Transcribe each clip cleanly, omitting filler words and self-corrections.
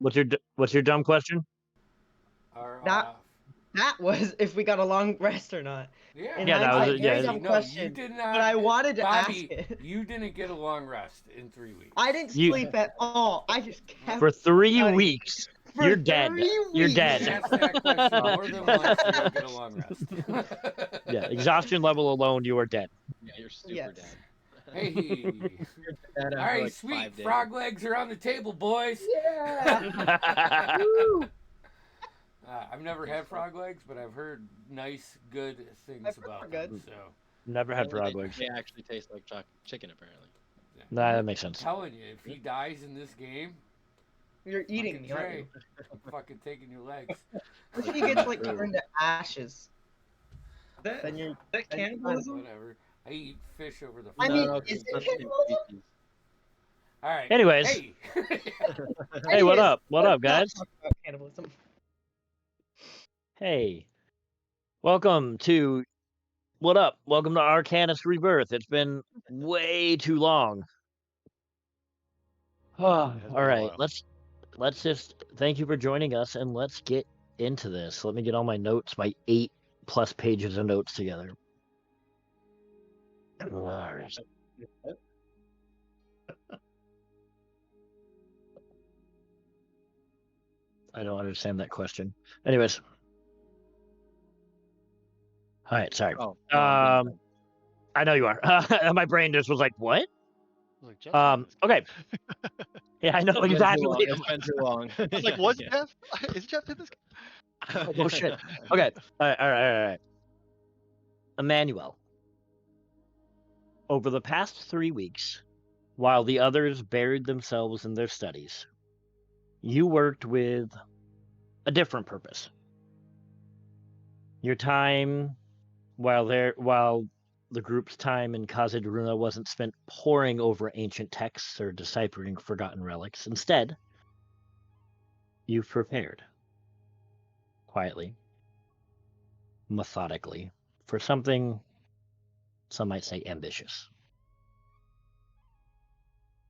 What's your dumb question? Or, That was if we got a long rest or not. yeah, In Yeah, that was hindsight, a- very yeah. dumb No, question. you did not. But I wanted to Bobby, ask it. you didn't get a long rest in 3 weeks. I didn't You- sleep at all. I just kept For 3 studying. weeks, For you're dead. 3 You're weeks. dead. Ask that question more than once, you don't get a long rest. Yeah, exhaustion level alone, you are dead. Yeah, you're super Yes. dead. Hey. Dead after All right, like sweet. 5 days. Frog legs are on the table, boys. Yeah. Woo. I've never had frog legs, but I've heard nice, good things I've heard about they're them. good. So Never had frog legs. They actually taste like chicken, apparently. Nah, that makes I'm sense. telling you, if he dies in this game, You're eating fucking me, aren't Trey, you? I'm fucking taking your legs. If he gets like turned to ashes, That, then you're. that cannibalism? Whatever. I eat fish over the. I phone. mean, No, is it's it just cannibalism? species. All right. Anyways. Hey. Hey, what Anyways, up? What up, let's not guys? talk about cannibalism. Hey. Welcome to What Up? Welcome to Arcanus Rebirth. It's been way too long. All right, let's just thank you for joining us and let's get into this. Let me get all my notes, my 8+ pages of notes together. I don't understand that question. Anyways. All right, sorry. Oh, no, I'm good. I know you are. My brain just was like, what? Like, Jeff Okay. Yeah, I know It's exactly. It's been too long. I was like, what's Yeah. Jeff? Is Jeff in this? Oh shit. Okay. All right. Emmanuel. Over the past 3 weeks, while the others buried themselves in their studies, you worked with a different purpose. Your time, while the group's time in Khazad-dûrna wasn't spent poring over ancient texts or deciphering forgotten relics. Instead, you prepared, quietly, methodically, for something some might say ambitious.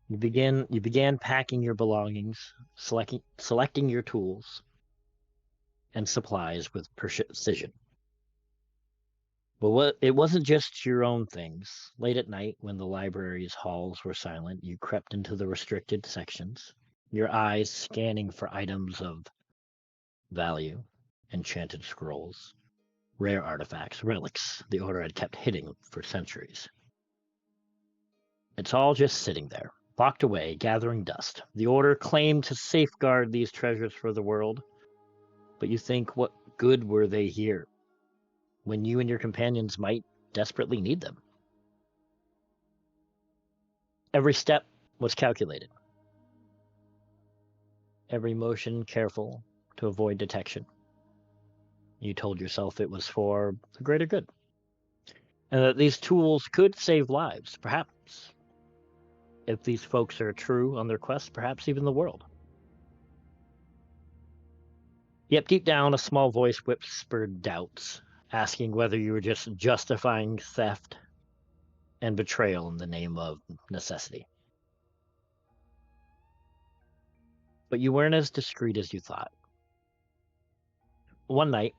You began packing your belongings, selecting your tools and supplies with precision. But it wasn't just your own things. Late at night, when the library's halls were silent, you crept into the restricted sections, your eyes scanning for items of value, enchanted scrolls, rare artifacts, relics the Order had kept hidden for centuries. It's all just sitting there, locked away, gathering dust. The Order claimed to safeguard these treasures for the world, but you think, what good were they here, when you and your companions might desperately need them? Every step was calculated. Every motion careful to avoid detection. You told yourself it was for the greater good, and that these tools could save lives, perhaps. If these folks are true on their quest, perhaps even the world. Yet deep down, a small voice whispered doubts, asking whether you were just justifying theft and betrayal in the name of necessity. But you weren't as discreet as you thought. One night,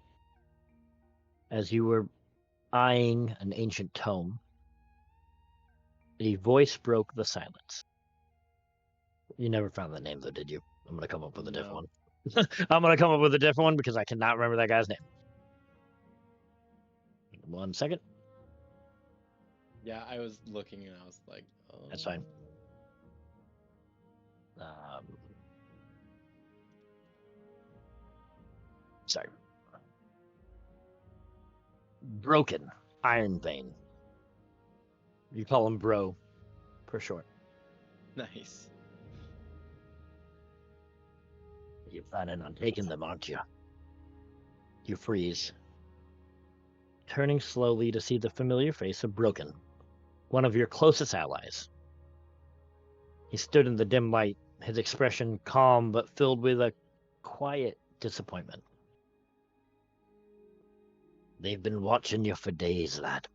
as you were eyeing an ancient tome, a voice broke the silence. You never found the name, though, did you? I'm going to come up with a different one. I'm going to come up with a different one because I cannot remember that guy's name. 1 second. Yeah, I was looking and I was like, oh. That's fine. Sorry. Broken Iron Vein. You call him Bro, for short. Nice. You're planning on taking them, aren't you? You freeze, turning slowly to see the familiar face of Broken, one of your closest allies. He stood in the dim light, his expression calm but filled with a quiet disappointment. They've been watching you for days, lad.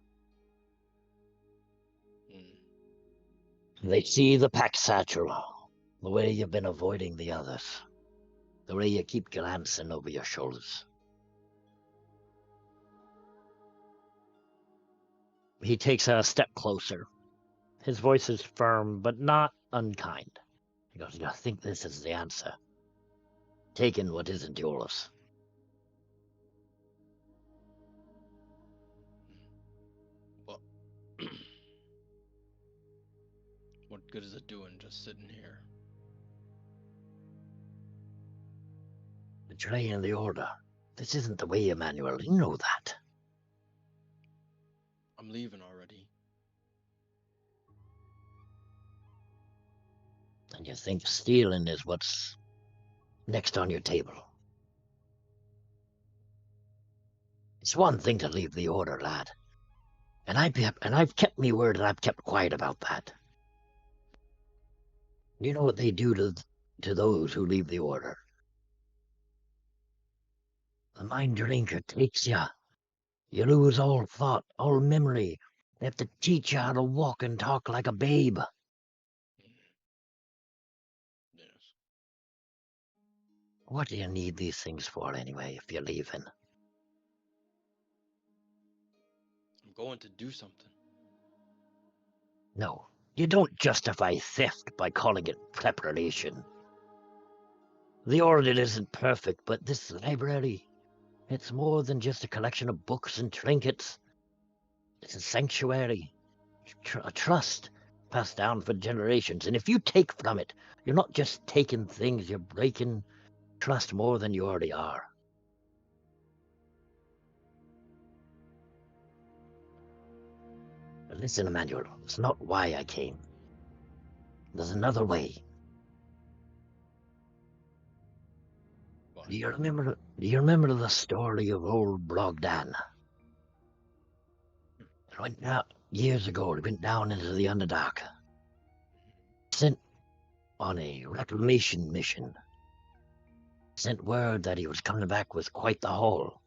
They see the pack satchel, the way you've been avoiding the others. The way you keep glancing over your shoulders. He takes a step closer. His voice is firm, but not unkind. He goes, "You think this is the answer? Taking what isn't yours." Well, what good is it doing just sitting here? Betraying the order. This isn't the way, Emmanuel. You know that. I'm leaving already. And you think stealing is what's next on your table. It's one thing to leave the order, lad. And I've kept me word and I've kept quiet about that. You know what they do to those who leave the order? The mind drinker takes you. You lose all thought, all memory. They have to teach you how to walk and talk like a babe. Yes. What do you need these things for anyway, if you're leaving? I'm going to do something. No, you don't justify theft by calling it preparation. The order isn't perfect, but this library, it's more than just a collection of books and trinkets. It's a sanctuary, a trust passed down for generations. And if you take from it, you're not just taking things, you're breaking trust more than you already are. But listen, Emmanuel, it's not why I came. There's another way. What? Do you remember the story of old Brogdan? It went down years ago. It went down into the Underdark. Sent on a reclamation mission. Sent word that he was coming back with quite the haul.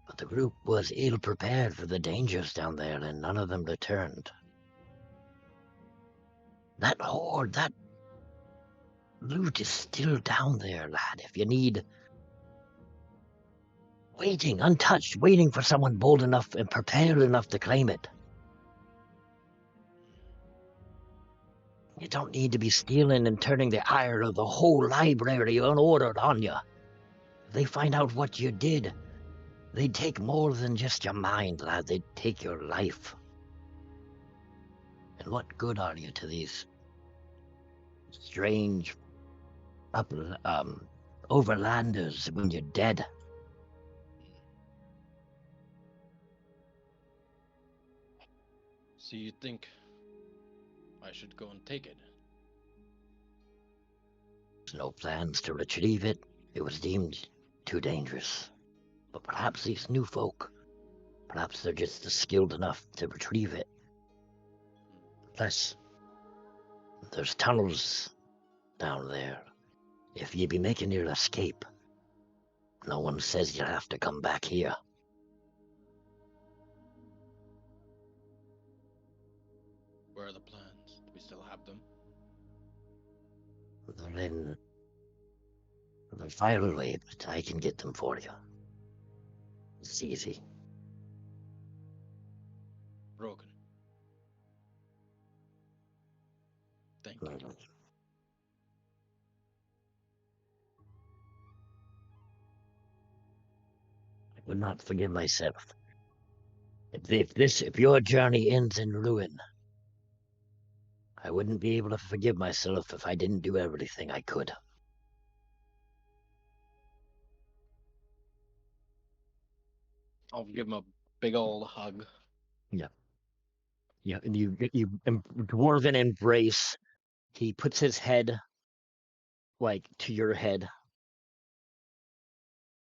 But the group was ill prepared for the dangers down there, and none of them returned. That hoard, that loot is still down there, lad. If you need... Waiting, untouched, waiting for someone bold enough and prepared enough to claim it. You don't need to be stealing and turning the ire of the whole library unordered on you. If they find out what you did, they'd take more than just your mind, lad. They'd take your life. And what good are you to these strange overlanders when you're dead? So you think I should go and take it? There's no plans to retrieve it. It was deemed too dangerous. But perhaps these new folk, perhaps they're just skilled enough to retrieve it. Plus, there's tunnels down there. If you be making your escape, no one says you'll have to come back here. Where are the plans? Do we still have them? They're in the file away, but I can get them for you. It's easy. Broken. Thank you. I would not forgive myself. If your journey ends in ruin, I wouldn't be able to forgive myself if I didn't do everything I could. I'll give him a big old hug. Yeah, and you dwarven embrace. He puts his head like to your head,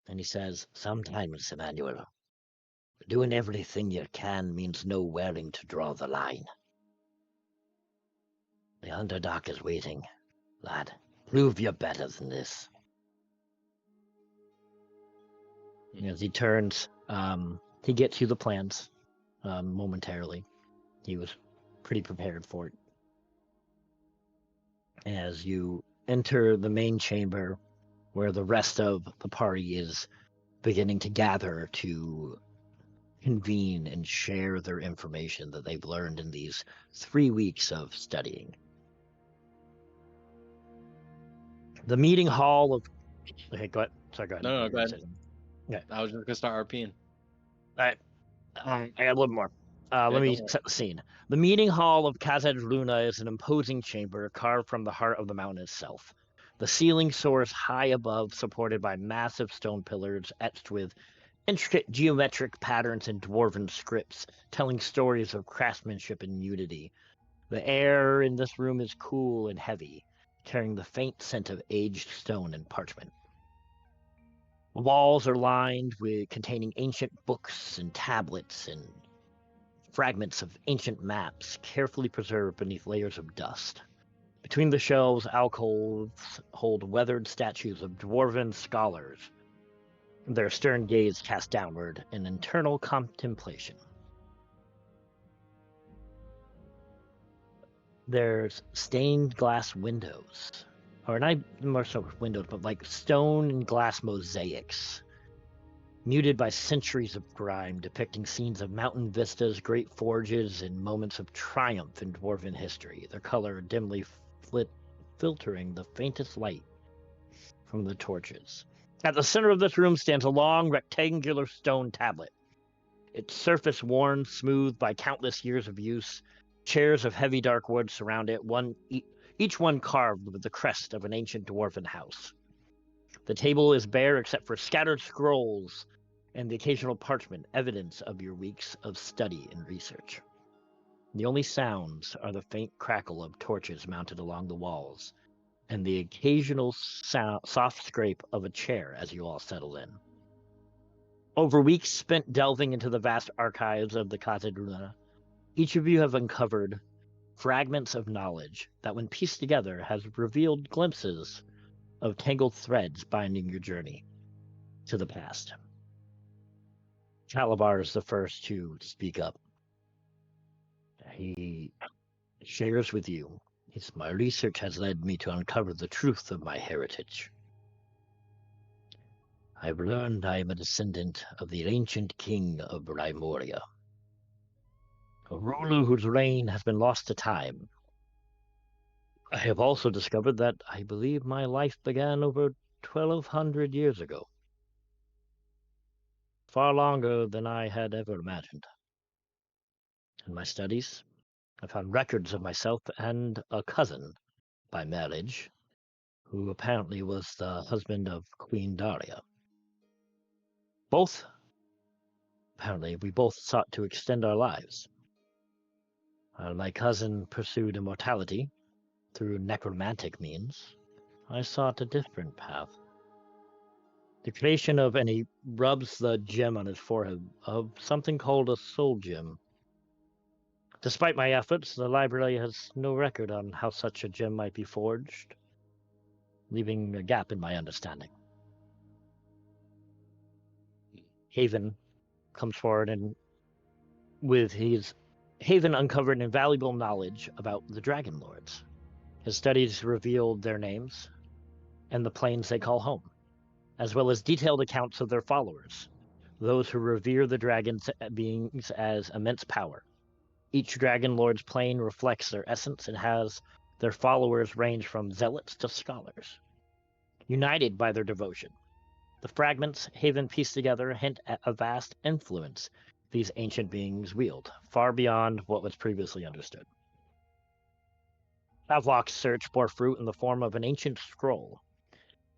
and he says, "Sometimes, Emmanuel, doing everything you can means nowhereing to draw the line. The Underdark is waiting, lad. Prove you're better than this." As he turns, he gets you the plans momentarily. He was pretty prepared for it. as you enter the main chamber where the rest of the party is beginning to gather to convene and share their information that they've learned in these 3 weeks of studying. The meeting hall of... Okay, go ahead. Sorry, go ahead. No, go ahead. Okay. I was just gonna start RPing. All right. I got a little more. Let me go set the scene. The meeting hall of Kazed Luna is an imposing chamber carved from the heart of the mountain itself. The ceiling soars high above, supported by massive stone pillars etched with intricate geometric patterns and dwarven scripts, telling stories of craftsmanship and unity. The air in this room is cool and heavy, carrying the faint scent of aged stone and parchment. The walls are lined with containing ancient books and tablets and fragments of ancient maps carefully preserved beneath layers of dust. Between the shelves, alcoves hold weathered statues of dwarven scholars, their stern gaze cast downward in internal contemplation. There's stained glass windows, or not more so windows, but like stone and glass mosaics, muted by centuries of grime, depicting scenes of mountain vistas, great forges, and moments of triumph in dwarven history, their color dimly filtering the faintest light from the torches. At the center of this room stands a long, rectangular stone tablet, its surface worn smooth by countless years of use. Chairs of heavy dark wood surround it, each one carved with the crest of an ancient dwarven house. The table is bare except for scattered scrolls and the occasional parchment, evidence of your weeks of study and research. The only sounds are the faint crackle of torches mounted along the walls, and the occasional soft scrape of a chair as you all settle in. Over weeks spent delving into the vast archives of the Kazed Luna, each of you have uncovered fragments of knowledge that, when pieced together, has revealed glimpses of tangled threads binding your journey to the past. Calabar is the first to speak up. He shares with you, my research has led me to uncover the truth of my heritage. I've learned I am a descendant of the ancient king of Rymoria, a ruler whose reign has been lost to time. I have also discovered that I believe my life began over 1,200 years ago. Far longer than I had ever imagined. In my studies, I found records of myself and a cousin by marriage, who apparently was the husband of Queen Daria. We both sought to extend our lives. While my cousin pursued immortality through necromantic means, I sought a different path. The creation of, and he rubs the gem on his forehead, of something called a soul gem. Despite my efforts, the library has no record on how such a gem might be forged, leaving a gap in my understanding. Haven comes forward, and with his Haven uncovered invaluable knowledge about the Dragon Lords. His studies revealed their names and the planes they call home, as well as detailed accounts of their followers, those who revere the dragons beings as immense power. Each Dragon Lord's plane reflects their essence and has their followers range from zealots to scholars, united by their devotion. The fragments Haven pieced together hint at a vast influence these ancient beings wield, far beyond what was previously understood. Havelock's search bore fruit in the form of an ancient scroll,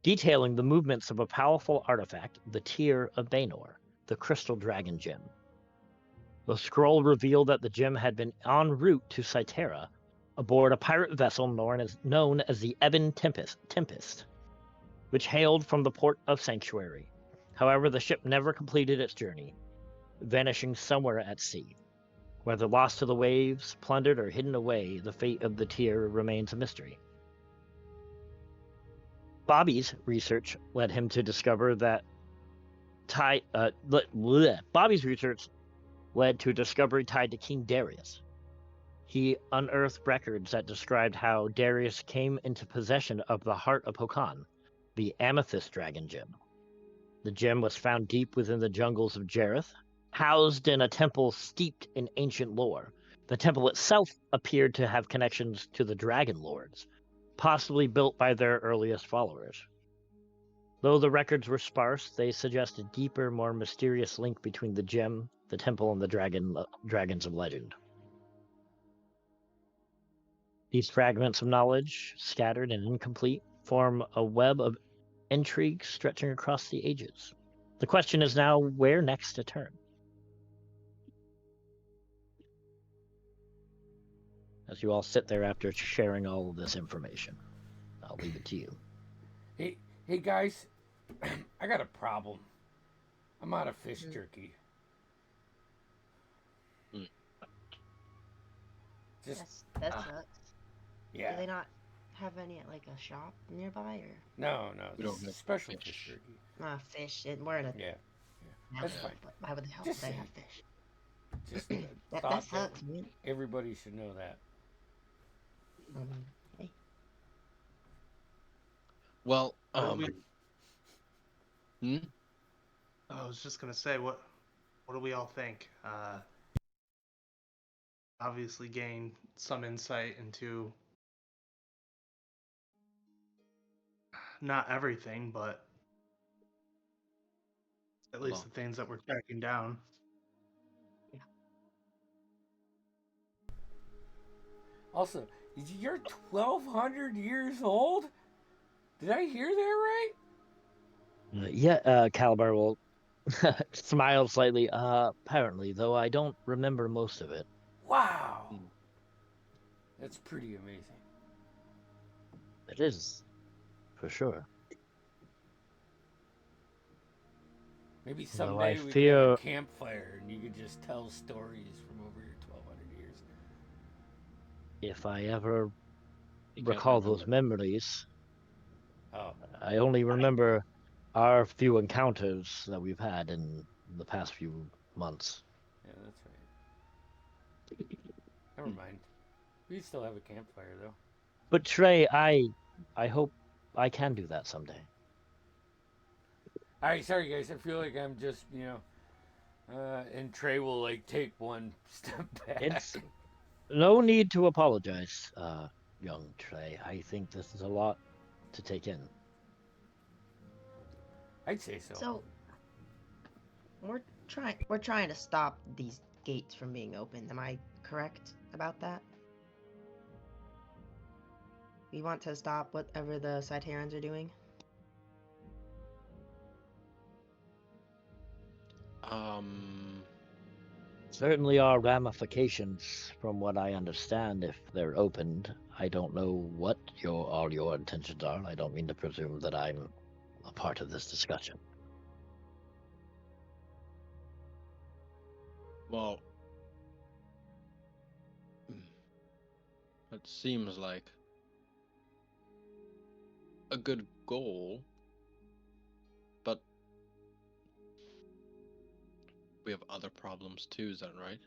detailing the movements of a powerful artifact, the Tear of Baenor, the Crystal Dragon Gem. The scroll revealed that the gem had been en route to Cytera, aboard a pirate vessel known as the Ebon Tempest, which hailed from the port of Sanctuary. However, the ship never completed its journey, vanishing somewhere at sea. Whether lost to the waves, plundered, or hidden away, the fate of the Tear remains a mystery. Bobby's research led him to discover that Bobby's research led to a discovery tied to King Darius. he unearthed records that described how Darius came into possession of the heart of Hokan, the Amethyst Dragon Gem. The gem was found deep within the jungles of Jareth, housed in a temple steeped in ancient lore. The temple itself appeared to have connections to the Dragon Lords, possibly built by their earliest followers. Though the records were sparse, they suggest a deeper, more mysterious link between the gem, the temple, and the dragons of legend. These fragments of knowledge, scattered and incomplete, form a web of intrigue stretching across the ages. The question is now, where next to turn? As you all sit there after sharing all of this information, I'll leave it to you. Hey guys, I got a problem. I'm out of fish jerky. Just That sucks. yeah. Do they not have any at like a shop nearby or? No, We this don't is have special fish. fish jerky. Fish. We're in a. Yeah, mountain, that's fine. but why would the hell Just would they saying. have fish? Just That thought sucks, man. everybody should know that. Hey. Well, What do we- hmm? I was just gonna say, what do we all think? Obviously gain some insight into not everything, but at least Well. the things that we're tracking down. Also, you're 1,200 years old? Did I hear that right? Calabar will smile slightly. Apparently, though I don't remember most of it. Wow. That's pretty amazing. It is, for sure. Maybe Though I someday we could fear- have a campfire and you could just tell stories from over your 1,200 years. If I ever You can't recall those remember. memories, Oh, I only remember our few encounters that we've had in the past few months. yeah, that's right. Never mind. We still have a campfire though. But Trey, I hope I can do that someday. All right, sorry guys. I feel like I'm just, and Trey will like take one step back. It's no need to apologize, young Trey. I think this is a lot to take in. I'd say so. So we're trying to stop these gates from being open. Am I correct about that? We want to stop whatever the Cyterans are doing. Certainly are ramifications from what I understand if they're opened. I don't know what all your intentions are. I don't mean to presume that I'm a part of this discussion. Well, it seems like a good goal, but we have other problems too, is that right?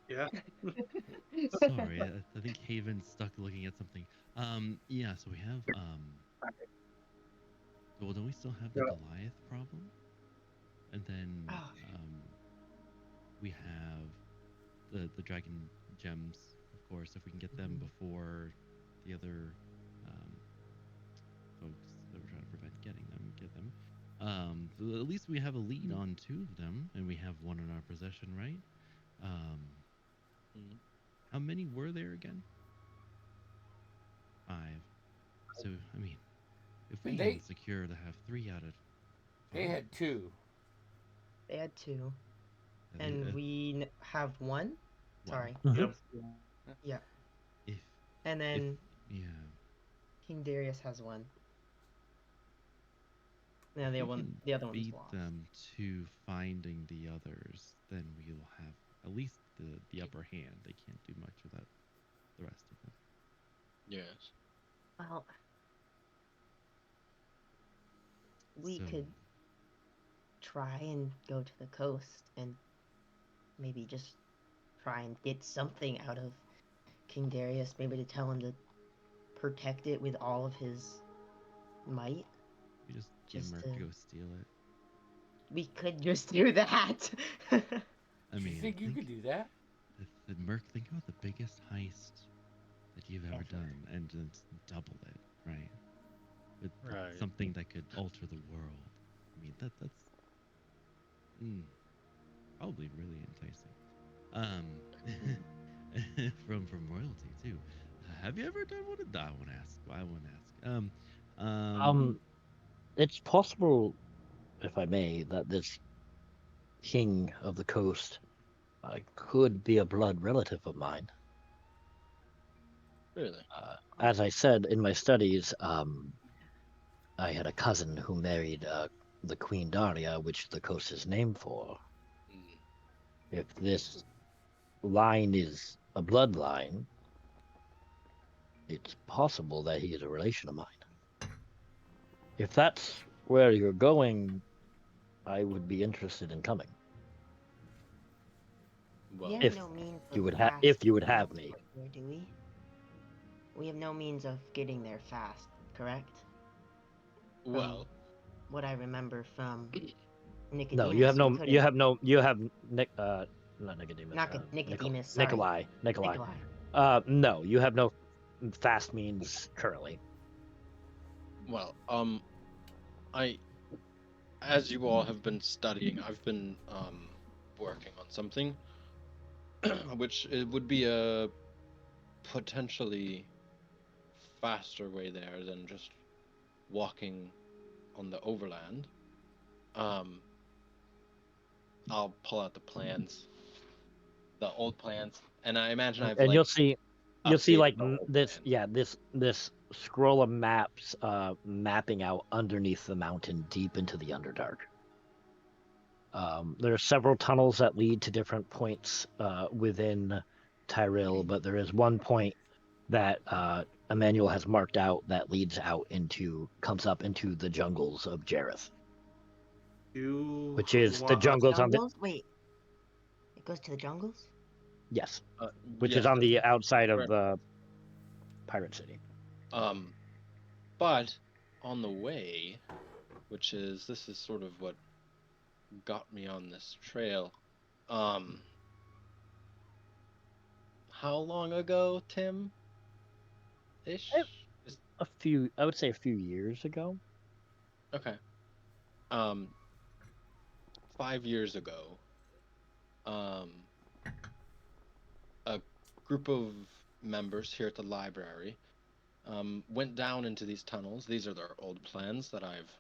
Yeah. Sorry, I think Haven's stuck looking at something. Yeah, so we have, well, don't we still have the Goliath problem? And then, we have the dragon gems, of course, if we can get them before the other, folks that we're trying to prevent getting them, get them. So at least we have a lead on 2 of them, and we have 1 in our possession, right? How many were there again? 5. So, I mean, if we can secure to have 3 out of 5, They had 2. They had 2, and and we have 1. Sorry. Yep. Yeah. If, And then yeah, King Darius has 1. Yeah, the if other we one. can The other one's beat lost. them to finding the others, then we will have at least the upper hand. They can't do much without the rest of them. Yes. Well, we So- could try and go to the coast and maybe just try and get something out of King Darius, maybe to tell him to protect it with all of his might. We just get Just Merc to- to go steal it. We could just do that. I Do mean, you think you could do that? the Merc, think about the biggest heist that you've ever Ever. done, and just double it, right? With Right. something that could alter the world. I mean, that's probably really enticing. From royalty too. Have you ever done one of that? I won't ask. It's possible, if I may, that this king of the coast could be a blood relative of mine. Really? As I said in my studies, I had a cousin who married the Queen Daria, which the coast is named for. Mm. If this line is a bloodline, it's possible that he is a relation of mine. If that's where you're going, I would be interested in coming. We Well, have If no means you of would have, fast if you would have me. there, do we? We have no means of getting there fast, correct? well, What I remember from Nicodemus. No, you have no, couldn't- you have no, you have not Nicodemus. Nicodemus, sorry. Nikolai. No, you have no fast means currently. well, as you all have been studying, I've been working on something, which it would be a potentially faster way there than just walking on the overland. I'll pull out the plans, the old plans, and I imagine I've And like you'll see updated like the old this, plan. yeah, this scroll of maps mapping out underneath the mountain deep into the Underdark. There are several tunnels that lead to different points within Tyrell, but there is one point that Emmanuel has marked out that leads out comes up into the jungles of Jareth, You which is the want us- jungles on the Jungles? Wait. It goes to the jungles? yes, which Yeah, is on the outside of correct. the pirate city. But on the way, this is sort of what got me on this trail. How long ago, Tim? Ish? I would say a few years ago. Okay. 5 years ago, a group of members here at the library went down into these tunnels. These are their old plans that I've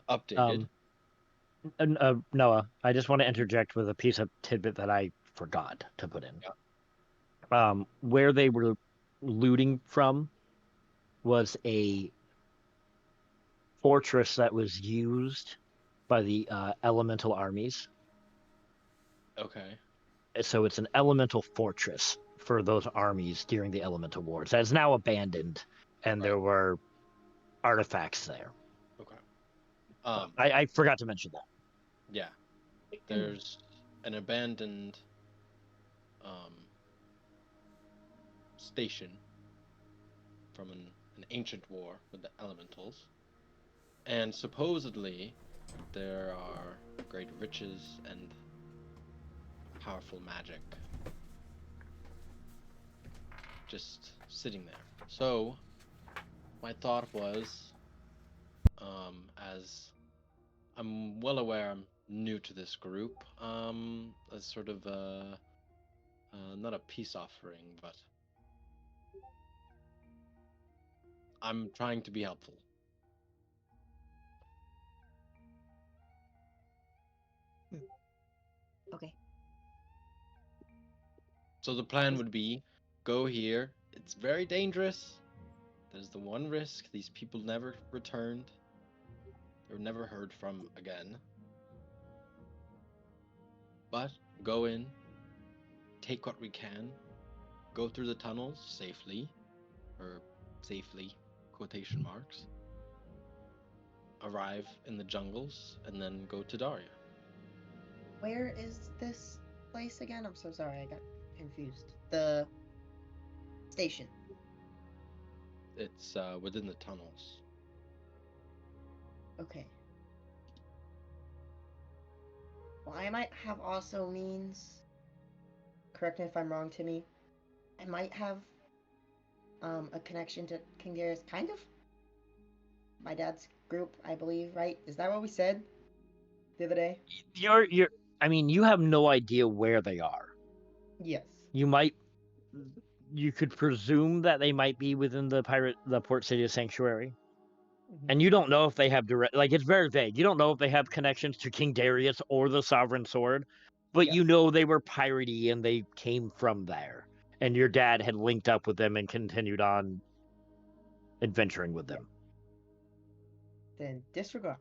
updated. Noah, I just want to interject with a piece of tidbit that I forgot to put in. Where they were looting from was a fortress that was used by the elemental armies. Okay. So it's an elemental fortress for those armies during the elemental wars. That is now abandoned, and there were artifacts there. Okay. I forgot to mention that. Yeah. There's an abandoned station from an ancient war with the elementals, and supposedly there are great riches and powerful magic just sitting there. So my thought was, as I'm well aware I'm new to this group, as sort of not a peace offering, but I'm trying to be helpful. Okay. So the plan would be, go here. It's very dangerous. There's the one risk. These people never returned. They were never heard from again. But go in, take what we can, go through the tunnels safely, or safely, quotation marks. arrive in the jungles and then go to Daria. Where is this place again? I'm so sorry, I got confused. The station. It's within the tunnels. Okay. Well, I might have also means. Correct me if I'm wrong, Timmy. I might have a connection to King Darius, kind of. My dad's group, I believe, right? Is that what we said the other day? I mean, you have no idea where they are. Yes. You could presume that they might be within the Port City Sanctuary. Mhm. And you don't know if they have direct, like, it's very vague. You don't know if they have connections to King Darius or the Sovereign Sword, but Yeah. you know they were piratey and they came from there. And your dad had linked up with them and continued on adventuring with them. Then disregard,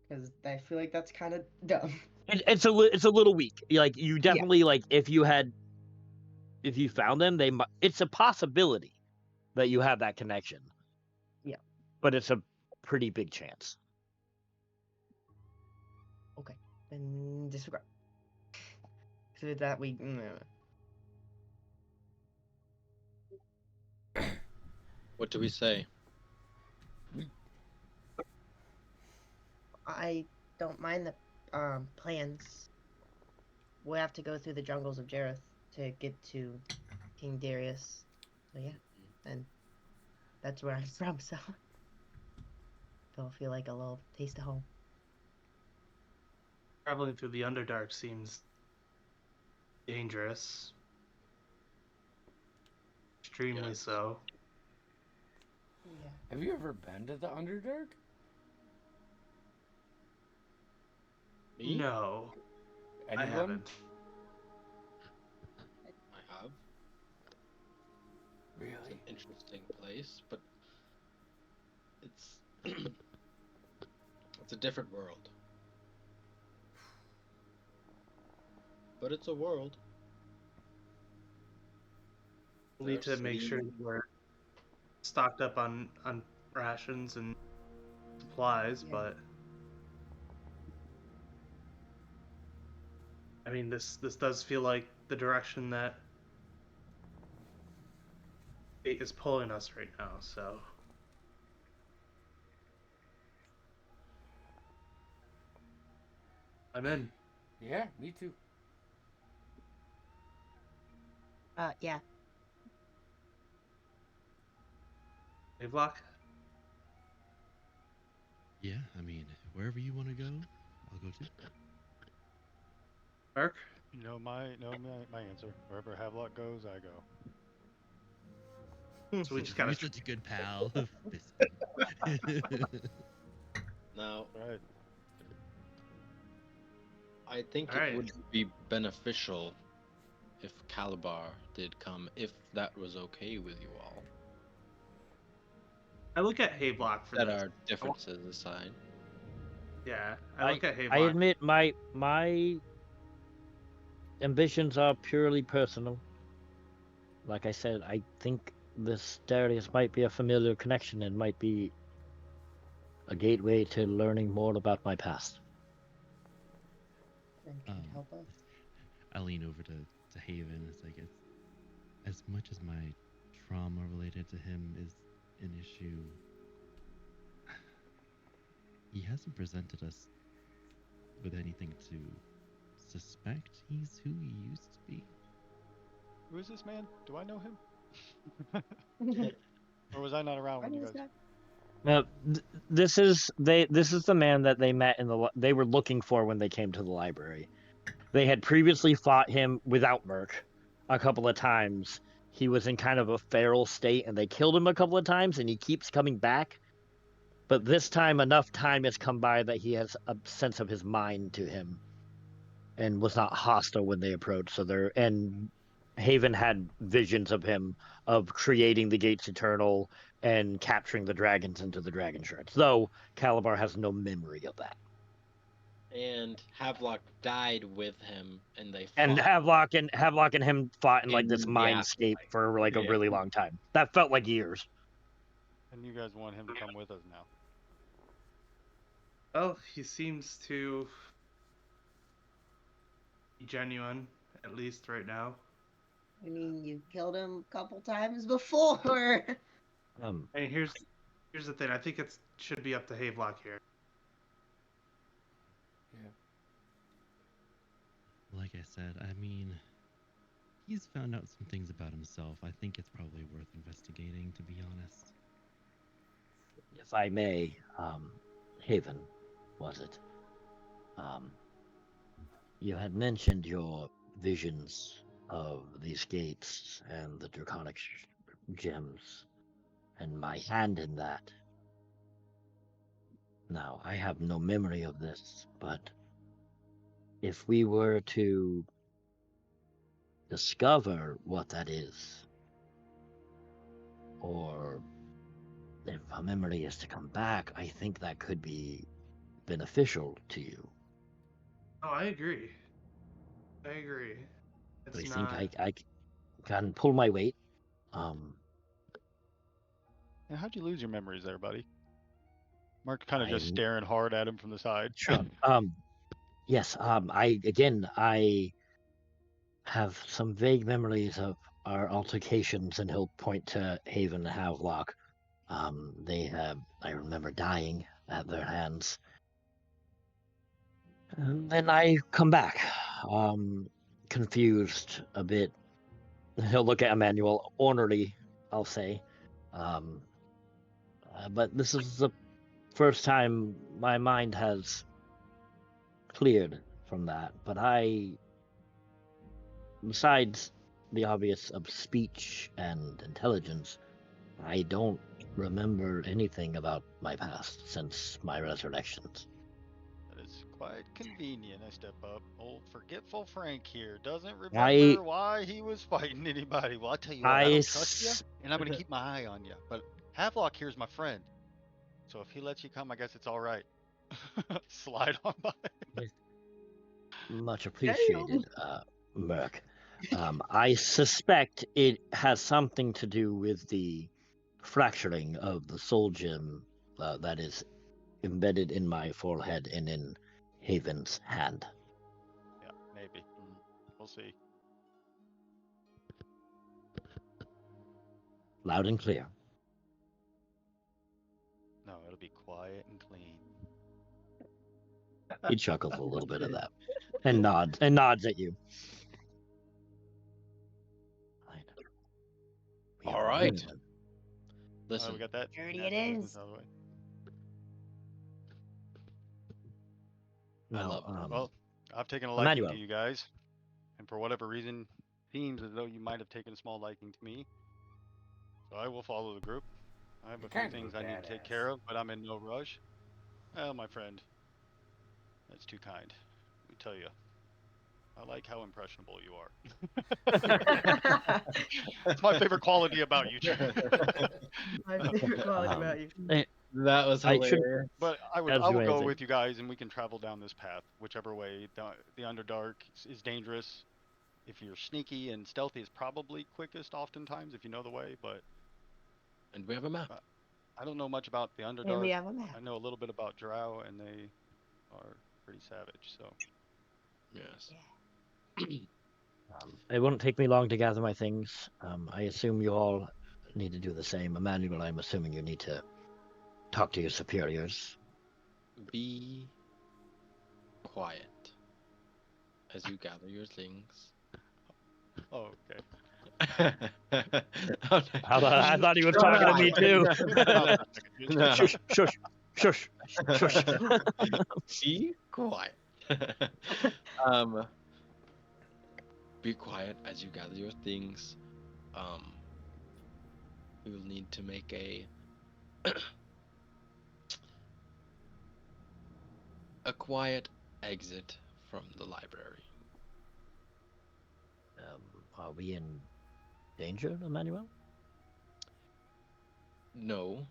because I feel like that's kind of dumb. It's a little weak. Like, you definitely, like, if you found them, it's a possibility that you have that connection. Yeah. But it's a pretty big chance. Okay, then disregard. So with that, we. What do we say? I don't mind the plans. We'll have to go through the jungles of Jareth to get to King Darius. So yeah, and that's where I'm from, so don't feel like a little taste of home. Traveling through the Underdark seems dangerous. Extremely Yes. so. Yeah. Have you ever been to the Underdark? Me? No, Anyone? I haven't. I have. It's Really? an interesting place, but it's it's a different world. But it's a world. We need There to are make sure cities. that we're stocked up on rations and supplies, Yeah. but I mean this does feel like the direction that fate is pulling us right now, so I'm in. Yeah, me too. Yeah. Hey, Block. Yeah, I mean, wherever you want to go, I'll go too. Mark? You know my answer. Wherever Havelock goes, I go. So we just gotta You're such a good pal. Now, Right. I think Alright. it would be beneficial if Calabar did come, if that was okay with you all. I look at Havelock for Set this. our differences aside. Yeah, I look at Havelock. I admit my ambitions are purely personal. Like I said, I think this Darius might be a familiar connection and might be a gateway to learning more about my past. And can help us. I lean over to Haven. It's like, as much as my trauma related to him is an issue, he hasn't presented us with anything to suspect he's who he used to be. Who is this man? Do I know him? Or was I not around when you guys? Now, this is the man that they met they were looking for when they came to the library. They had previously fought him without Merc a couple of times. He was in kind of a feral state, and they killed him a couple of times, and he keeps coming back. But this time, enough time has come by that he has a sense of his mind to him, and was not hostile when they approached. And Haven had visions of him of creating the Gates Eternal and capturing the dragons into the dragon shards. Though Calabar has no memory of that. And Havelock died with him, and they fought. And Havelock and him fought in like this In the mindscape afterlife. for like a Yeah. really long time. That felt like years. And you guys want him to come with us now? Well, he seems to be genuine, at least right now. I mean, you've killed him a couple times before. Um, And here's the thing. I think it should be up to Havelock here. Yeah. Like I said, I mean, he's found out some things about himself. I think it's probably worth investigating, to be honest. if I may, Haven, was it? You had mentioned your visions of these gates and the draconic gems, and my hand in that. Now, I have no memory of this, but if we were to discover what that is, or if a memory is to come back, I think that could be beneficial to you. Oh, I agree. I It's think not. I can pull my weight. And how'd you lose your memories there, buddy? Mark kind of just I'm staring hard at him from the side. sure. Yes. I have some vague memories of our altercations, and he'll point to Haven and Havelock. I remember dying at their hands. And then I come back, confused a bit. He'll look at Emmanuel, ornery, I'll say. But this is the first time my mind has cleared from that. But besides the obvious of speech and intelligence, I don't remember anything about my past since my resurrections. That is quite convenient. I step up. Old forgetful Frank here doesn't I- remember why he was fighting anybody. Well, I'll tell you what, I don't trust you, and I'm going to keep my eye on you. But Havelock here's my friend. So if he lets you come, I guess it's all right. Slide on by. Much appreciated, Merc. I suspect it has something to do with the fracturing of the soul gem that is embedded in my forehead and in Haven's hand. Yeah, maybe. We'll see. Loud and clear. No, it'll be quiet and clean. He chuckles a little bit at that and nods at you. We have All a right. win. Listen, We got that. Dirty nasty it business is. out of the way. Now, love it. Well, I've taken a liking Emmanuel. to you guys, and for whatever reason, seems as though you might have taken a small liking to me. So I will follow the group. I have You're a few kind of a things I need to take badass. care of, but I'm in no rush. Well, my friend, that's too kind. Let me tell you, I like how impressionable you are. That's my favorite quality about you, Chief. My favorite quality about you. that was I should- hilarious. But I As will you go answer. with you guys, and we can travel down this path, whichever way. The Underdark is dangerous. If you're sneaky and stealthy, is probably quickest oftentimes if you know the way. But And we have a map. I don't know much about the And we Underdark. have a map. I know a little bit about Drow, and they are pretty savage. So Yes. It won't take me long to gather my things. I assume you all need to do the same. Emmanuel, I'm assuming you need to talk to your superiors. Be quiet as you gather your things. oh, okay. I thought he was talking to me too. No. Shush, shush, shush, shush. Be quiet. Be quiet as you gather your things. We will need to make a quiet exit from the library. Are we in danger, Emmanuel? No.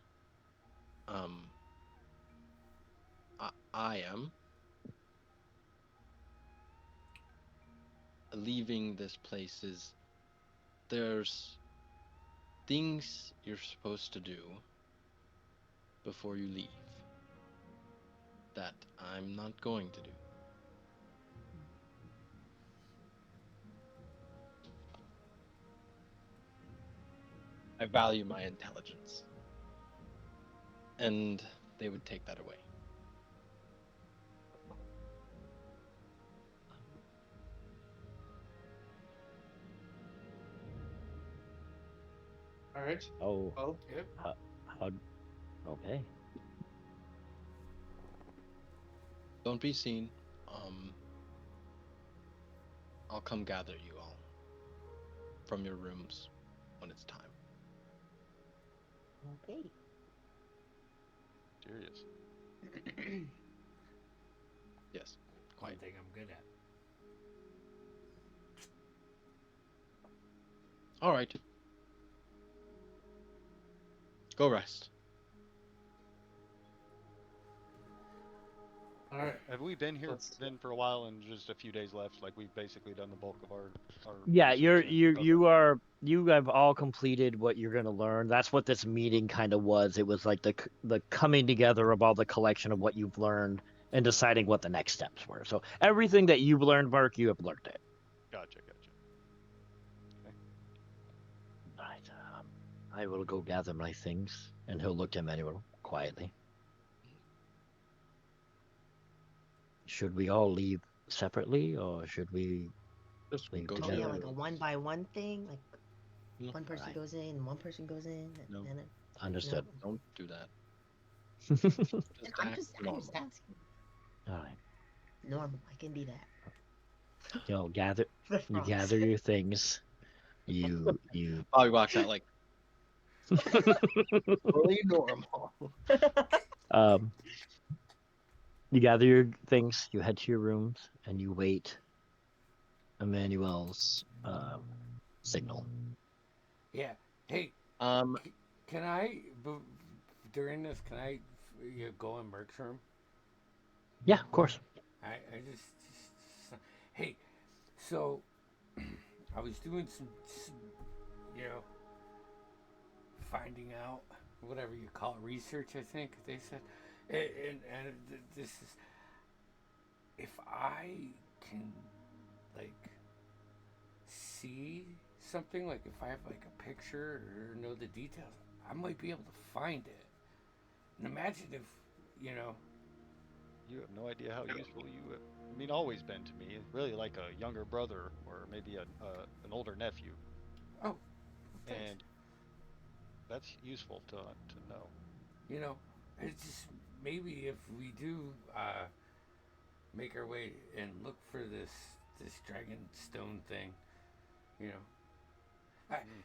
I am. Leaving this place there's things you're supposed to do before you leave. that I'm not going to do. I value my intelligence. And they would take that away. All right. Oh, Well, Yep. how? Okay. Don't be seen. I'll come gather you all from your rooms when it's time. Okay. Serious. Yes, One quite. thing I'm good at. All right. Go rest. all right. Have we been here Let's- then for a while and just a few days left? Like we've basically done the bulk of our Yeah, research and- okay. you have all completed what you're gonna learn. That's what this meeting kind of was. It was like the coming together of all the collection of what you've learned and deciding what the next steps were. So everything that you've learned, Mark, you have learned it. Gotcha. Right. I will go gather my things, and he'll look to Emmanuel quietly. Should we all leave separately, or should we Just leave go Oh to yeah, your like a rooms. 1-by-1 thing. Like No, one person Alright. goes in, one person goes in, No. and then understood? Don't do that. I'm act just normal. asking. All right. Normal, I can be that. You'll gather. The You frogs. gather your things. You Bobby walks out like fully normal. um. You gather your things. You head to your rooms, and you wait Emmanuel's signal. Yeah. Hey, Um, can I during this? Can I go in Merc's room? Yeah, of course. I just hey, so I was doing some finding out whatever you call it, research. I think they said, and this is if I can like see something, like if I have like a picture or know the details, I might be able to find it. And imagine if You have no idea how useful you have, I mean, always been to me. Really like a younger brother or maybe an older nephew. Oh, thanks. And that's useful to know. It's just maybe if we do make our way and look for this dragon stone thing,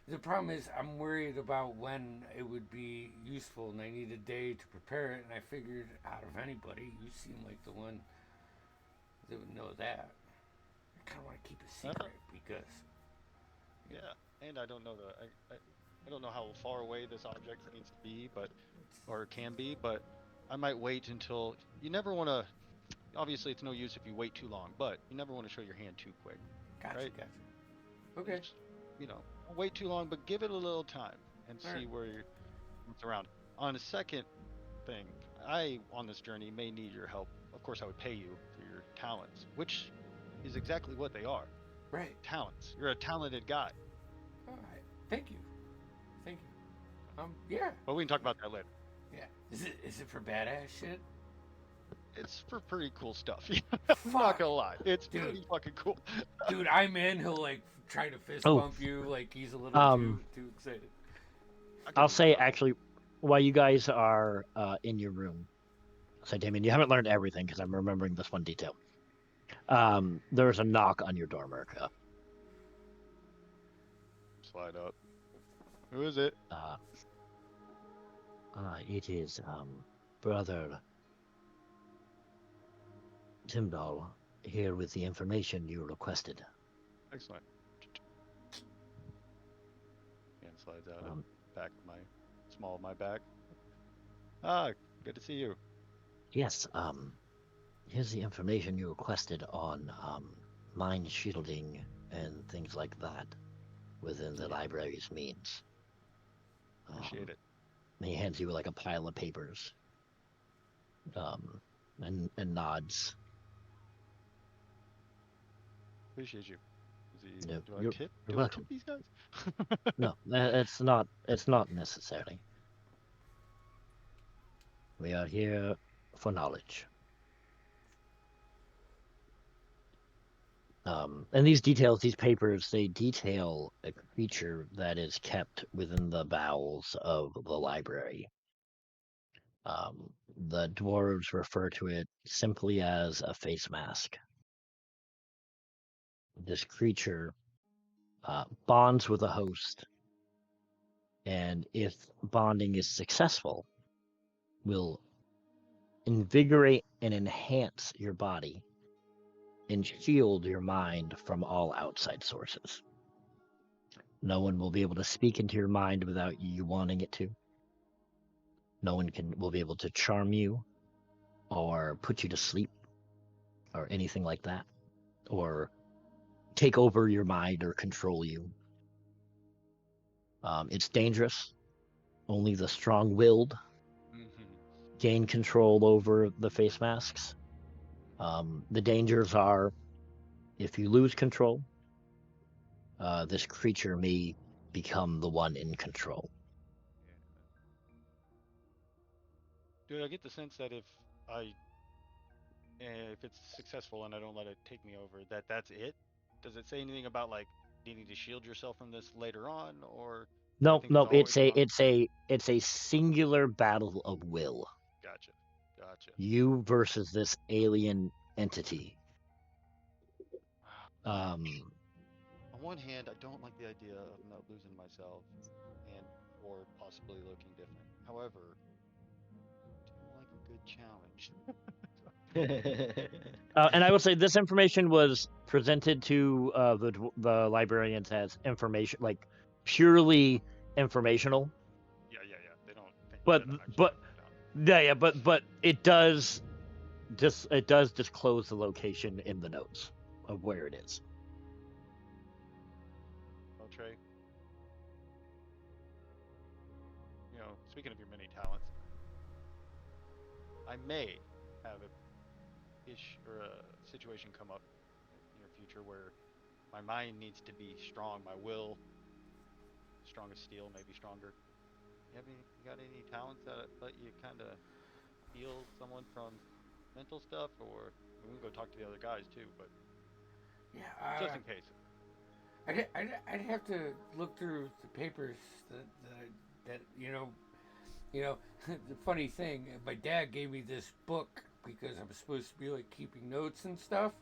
the problem is I'm worried about when it would be useful, and I need a day to prepare it. And I figured, out of anybody, you seem like the one that would know that. I kind of want to keep a secret because. Yeah, and I don't know I don't know how far away this object needs to be, or can be, but I might wait until you never want to. Obviously, it's no use if you wait too long, but you never want to show your hand too quick. Gotcha, Right. gotcha. Okay. Just, don't wait too long, but give it a little time and see Alright. where it's around. On a second thing, I on this journey may need your help. Of course, I would pay you for your talents, which is exactly what they are. Right. Talents. You're a talented guy. All right. Thank you. Yeah. But we can talk about that later. Yeah. Is it for badass shit? It's for pretty cool stuff. I'm not gonna lie. It's Dude. pretty fucking cool. Dude, I'm in. He'll like try to fist Oh. bump you like he's a little too excited. I'll say actually, while you guys are in your room, so Damien, you haven't learned everything because I'm remembering this one detail. There's a knock on your door, Merca. Slide up. Who is it? It is brother Timdall here with the information you requested. Excellent. Hand slides out of Um, the back of my small of my back. Ah, good to see you. Yes, here's the information you requested on mine shielding and things like that within the library's means. Appreciate it. And he hands you like a pile of papers. and nods. Appreciate you. Yep, Do I you're tip? you're Do I welcome. tip these guys? No, it's not necessary. We are here for knowledge. And these papers, they detail a creature that is kept within the bowels of the library. The dwarves refer to it simply as a face mask. This creature bonds with a host, and if bonding is successful, will invigorate and enhance your body and shield your mind from all outside sources. No one will be able to speak into your mind without you wanting it to. No one will be able to charm you or put you to sleep or anything like that, or take over your mind or control you. It's dangerous. Only the strong-willed gain control over the face masks. The dangers are, if you lose control, this creature may become the one in control. Do I get the sense that if it's successful and I don't let it take me over, that's it? Does it say anything about like needing to shield yourself from this later on, or No, everything's always it's a singular battle of will. Gotcha. You versus this alien entity. On one hand, I don't like the idea of not losing myself and or possibly looking different. However, I do like a good challenge. And I will say this information was presented to the librarians as information, like purely informational. Yeah. They don't think But that I'm actually but writing it down. but it does disclose the location in the notes of where it is. Well, Trey, speaking of your many talents, I may have a situation come up in the near future where my mind needs to be strong, my will strong as steel, maybe stronger. You got any talents that let you kind of heal someone from mental stuff, or we can go talk to the other guys too, but Yeah. just in case. I'd have to look through the papers that the funny thing, my dad gave me this book because I'm supposed to be like keeping notes and stuff,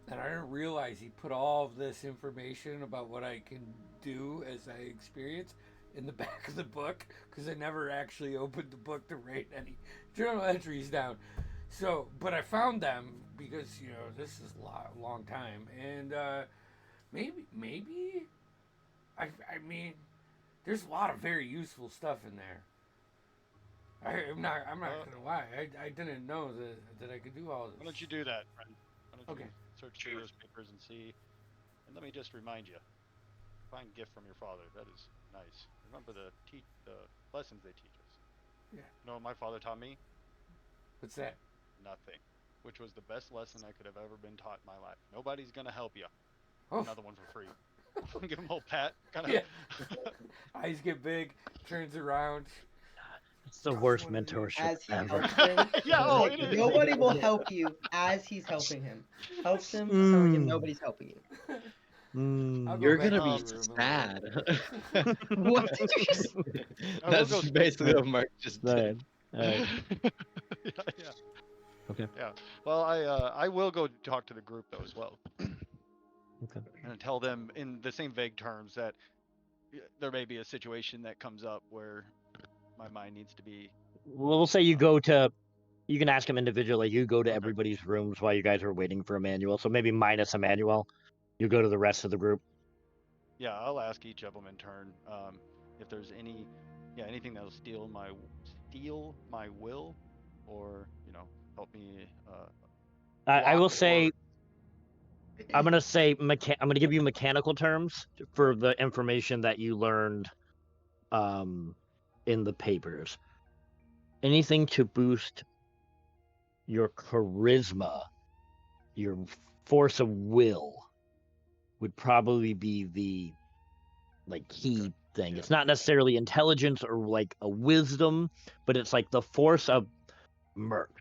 and I didn't realize he put all of this information about what I can do as I experience in the back of the book, because I never actually opened the book to write any journal entries down. So, but I found them because this is a long time, and maybe I mean, there's a lot of very useful stuff in there. I'm not gonna lie. I didn't know that I could do all this. Why don't you do that, friend? Why don't you Okay. search through those papers and see? And let me just remind you, find gift from your father. That is nice. Remember the lessons they teach us. Yeah. You know what my father taught me? What's that? Nothing. Which was the best lesson I could have ever been taught in my life. Nobody's gonna help you. Oh. Another one for free. Give him a little pat. Yeah. Eyes get big, turns around. It's the worst mentorship As he ever. helps him, Yeah, it's oh, like, it is. nobody will help you as he's helping him. Helps him, telling him nobody's helping you. I'll go You're back gonna to be the room a little sad. bit. What did you just? That's basically what Mark just did. Right. Yeah. Okay. Yeah. Well, I will go talk to the group though as well. Okay. And tell them in the same vague terms that there may be a situation that comes up where my mind needs to be. Well, we'll say you go to. You can ask them individually. You go to Okay. everybody's rooms while you guys are waiting for Emmanuel. So maybe minus Emmanuel. You go to the rest of the group. Yeah, I'll ask each of them in turn if there's anything that'll steal my will, or help me. I will block say. or- I'm gonna say. I'm gonna give you mechanical terms for the information that you learned, in the papers. Anything to boost your charisma, your force of will would probably be the key thing. Yeah. It's not necessarily intelligence or like a wisdom, but it's like the force of Merc.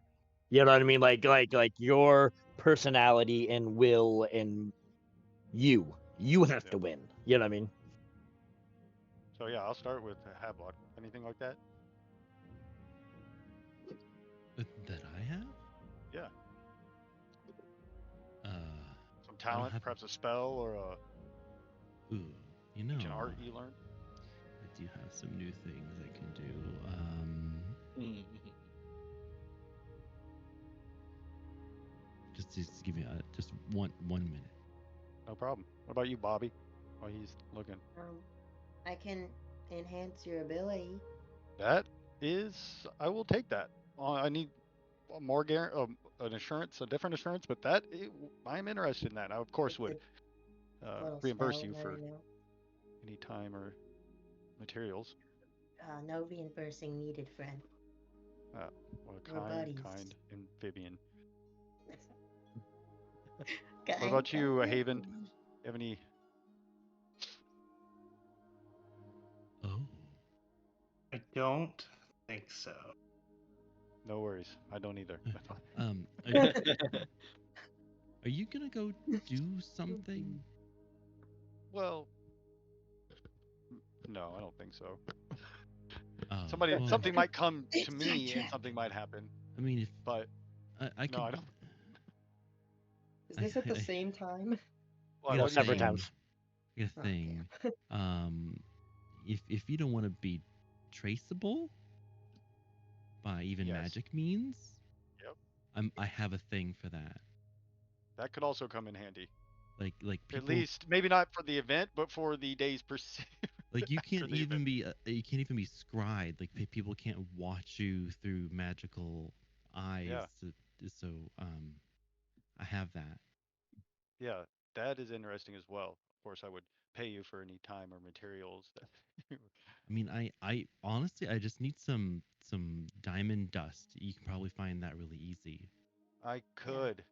You know what I mean? Like your personality and will and you have Yeah. to win. You know what I mean? So yeah, I'll start with Havelock. Anything like that? That I have? Yeah. Some I don't talent, have. perhaps a spell or a Ooh, you know, ancient art you learned. I do have some new things I can do. Just give me just one minute. No problem. What about you, Bobby? While he's looking. I can enhance your ability. That is, I will take that. I need more an assurance, a different assurance, but I'm interested in that. I of course would Little reimburse spell you that for I know. any time or materials. No reimbursing needed, friend. What a We're buddies. kind amphibian. Kind What about you, buddies. Haven? You have any? Oh, I don't think so. No worries. I don't either. are you gonna go do something? Well, no, I don't think so. Oh, Something might come It's to me, and sidetracked. something might happen. I mean, if But I could. no, I don't. Is this at the same time? Well, No, what do you separate mean? times. A thing. If you don't want to be traceable by even Yes. magic means, Yep. I have a thing for that. That could also come in handy. Like people, At least, maybe not for the event, but for the days pursued. like you after can't the even event. be you can't even be scryed. Like people can't watch you through magical eyes. Yeah. So I have that. Yeah, that is interesting as well. Of course, I would pay you for any time or materials that. I mean, I honestly I just need some diamond dust. You can probably find that really easy. I could.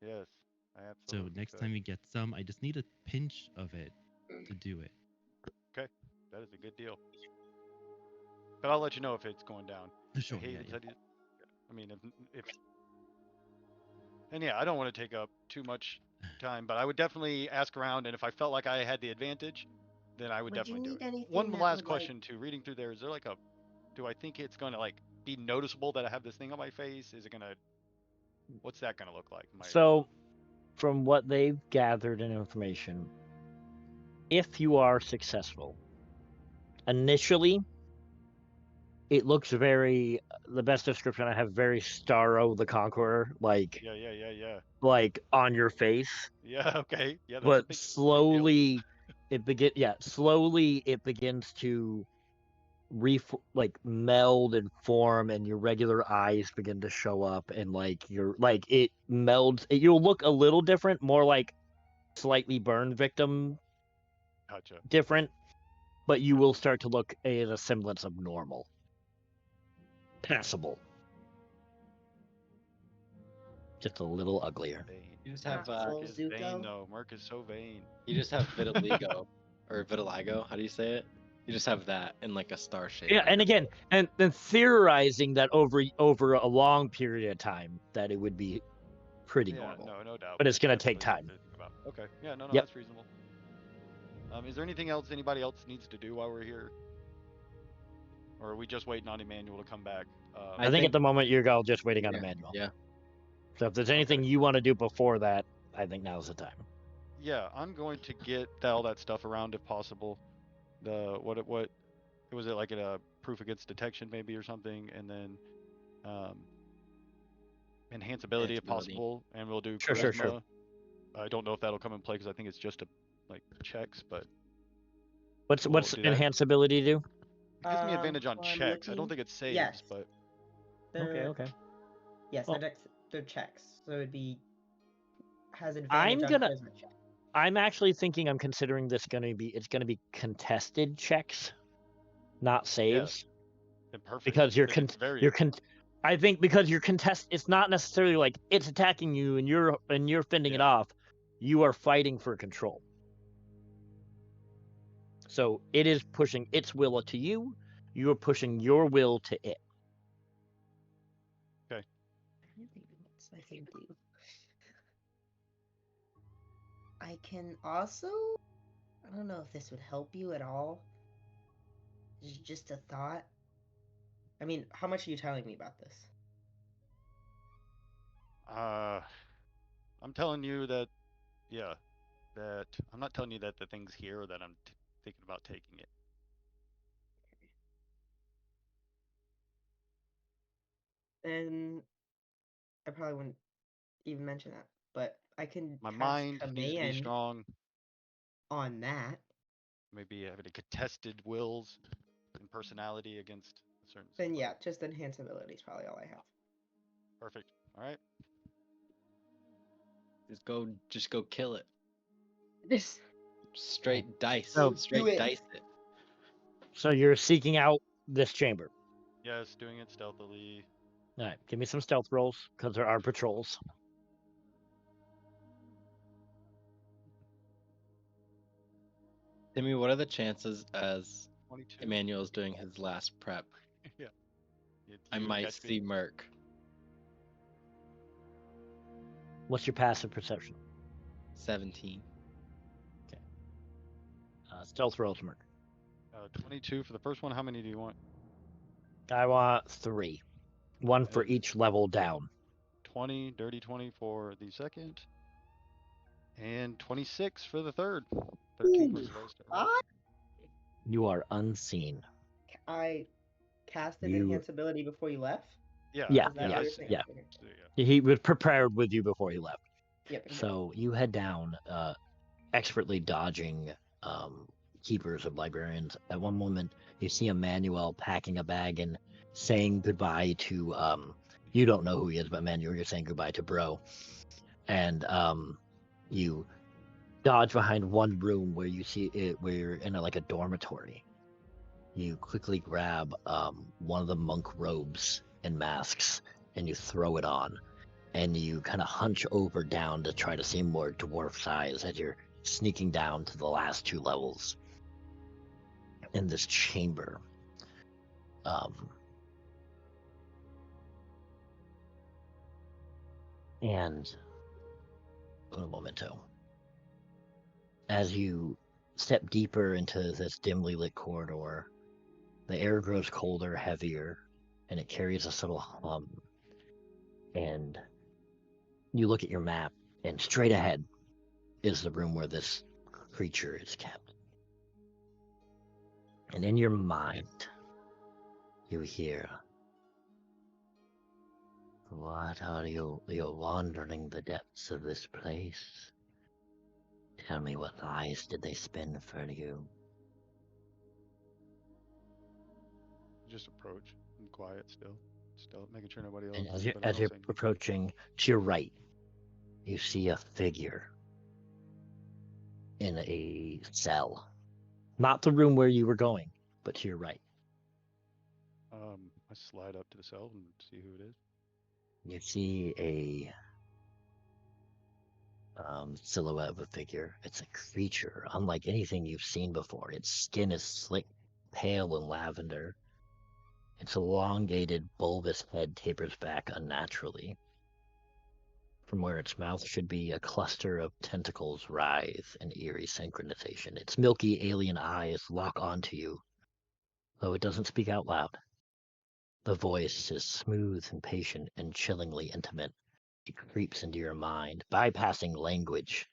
Yes, I So absolutely next could. time you get some, I just need a pinch of it to do it. Okay, that is a good deal. But I'll let you know if it's going down. Sure. Haven Yeah. said I mean, if and yeah, I don't want to take up too much time, but I would definitely ask around, and if I felt like I had the advantage, then I would Would you definitely do need it. anything One that last would, question too. Reading through there, is there like a? Do I think it's going to like be noticeable that I have this thing on my face? Is it gonna? What's that gonna look like? So, from what they've gathered in information, if you are successful, initially, it looks very. The best description I have, very Starro the Conqueror, like Yeah. on your face. Yeah. Okay. Yeah. That's a But big deal. slowly, slowly it begins to meld and form, and your regular eyes begin to show up, and it melds. You'll look a little different, more like slightly burned victim Gotcha. different, but you will start to look in a semblance of normal, passable, just a little uglier. Vain. You just have Full Merc is Zuko? vain though. Merc is so vain. you just have vitiligo or vitiligo. How do you say it? You just have that in like a star shape. Yeah, and again, and then theorizing that over a long period of time that it would be pretty Yeah. normal. No doubt. But it's gonna That's take something time. to think about. Okay. Yeah. No. Yep. That's reasonable. Is there anything else anybody else needs to do while we're here? Or are we just waiting on Emmanuel to come back? I think at the moment you're all just waiting on Yeah, a manual. Yeah. So if there's anything you want to do before that, I think now's the time. Yeah, I'm going to get all that stuff around if possible. The what was it like a proof against detection maybe or something, and then enhanceability if Enhanceability. possible, and we'll do Sure. charisma. I don't know if that'll come in play because I think it's just like checks, but What's We'll do that. enhanceability do? it gives me advantage on Well, I'm checks. I don't looking- think it saves, yes. but They're, Okay. Yes, Well- they're checks. So it'd be has I'm advantage on gonna- charisma check. I'm actually thinking it's gonna be contested checks, not saves. then perfect. Because Then it's very I think because you're it's not necessarily like it's attacking you and you're fending it Yeah. off. You are fighting for control. So it is pushing its will to you. You are pushing your will to it. I can do. I can also. I don't know if this would help you at all. It's just a thought. I mean, how much are you telling me about this? I'm telling you that, yeah, that I'm not telling you that the thing's here or that I'm thinking about taking it. And I probably wouldn't even mention that, but I can My cast mind needs to be command strong. on that. Maybe having a contested wills and personality against a certain. Then yeah, just enhance ability is probably all I have. Perfect. All right. Just go kill it. This. Straight dice. So- Straight Do it. dice it. So you're seeking out this chamber. Yes, doing it stealthily. All right, give me some stealth rolls because there are patrols. Timmy, what are the chances as 22. Emmanuel's doing his last prep? Yeah. I You might catch me? see Merc. What's your passive perception? 17. Stealth rolls, Merc. 22 for the first one. How many do you want? I want 3. 1 for Okay. each level down. 20, dirty 20 for the second, and 26 for the third. 13 plus Ooh, dice to I, roll. You are unseen. I casted You- enhance ability before you left. Yeah. Yeah, Is that what yeah, you're saying? yeah. Okay. So, yeah. He was prepared with you before he left. Yep. okay. So you head down, expertly dodging keepers of librarians. At one moment, you see Emmanuel packing a bag and saying goodbye to you don't know who he is, but Emmanuel, you're saying goodbye to Bro. And you dodge behind one room where you see it, where you're in like a dormitory. You quickly grab one of the monk robes and masks, and you throw it on. And you kind of hunch over down to try to seem more dwarf size as you're sneaking down to the last 2 levels in this chamber. And un momento. As you step deeper into this dimly lit corridor, the air grows colder, heavier, and it carries a subtle hum. And you look at your map, and straight ahead is the room where this creature is kept. And in your mind, you hear, "What are you? You're wandering the depths of this place. Tell me, what lies did they spin for you?" Just approach. I'm quiet still. Still making sure nobody else. And as anybody you're else ain't- approaching, to your right, you see a figure in a cell. Not the room where you were going, but to your right. I slide up to the cell and see who it is. You see a silhouette of a figure. It's a creature unlike anything you've seen before. Its skin is slick, pale, and lavender. Its elongated, bulbous head tapers back unnaturally. From where its mouth should be, a cluster of tentacles writhe in eerie synchronization. Its milky alien eyes lock onto you, though it doesn't speak out loud. The voice is smooth and patient and chillingly intimate. It creeps into your mind, bypassing language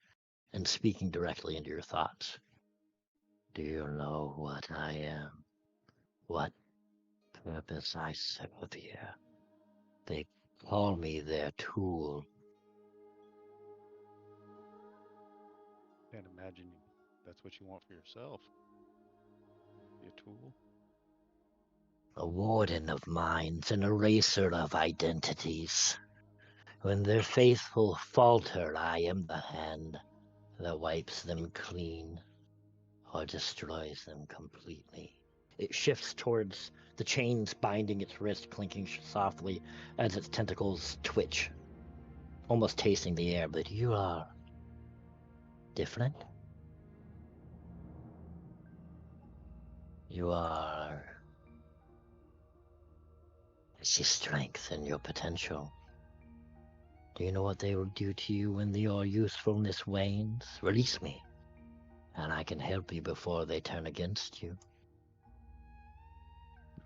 and speaking directly into your thoughts. "Do you know what I am? What purpose I serve here? They call me their tool. Can't imagine that's what you want for yourself. Be a tool. A warden of minds, an eraser of identities. When their faithful falter, I am the hand that wipes them clean or destroys them completely." It shifts towards the chains binding its wrist, clinking softly as its tentacles twitch, almost tasting the air. But you are different. You are... I see strength in your potential. Do you know what they will do to you when your usefulness wanes? Release me, and I can help you before they turn against you.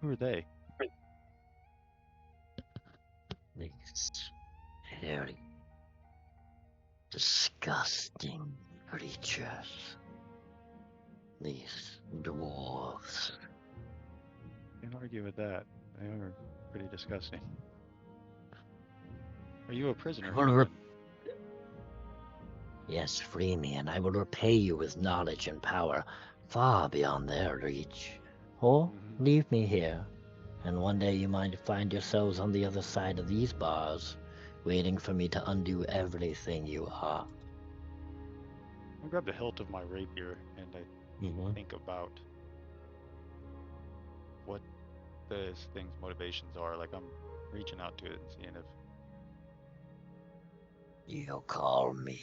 Who are they? These hairy, disgusting creatures. These dwarves. Can't argue with that. They are pretty disgusting. Are you a prisoner? Yes, free me, and I will repay you with knowledge and power far beyond their reach. Or leave me here, and one day you might find yourselves on the other side of these bars, waiting for me to undo everything you are. I grab the hilt of my rapier and I think about what this thing's motivations are. Like, I'm reaching out to it and seeing if... You call me.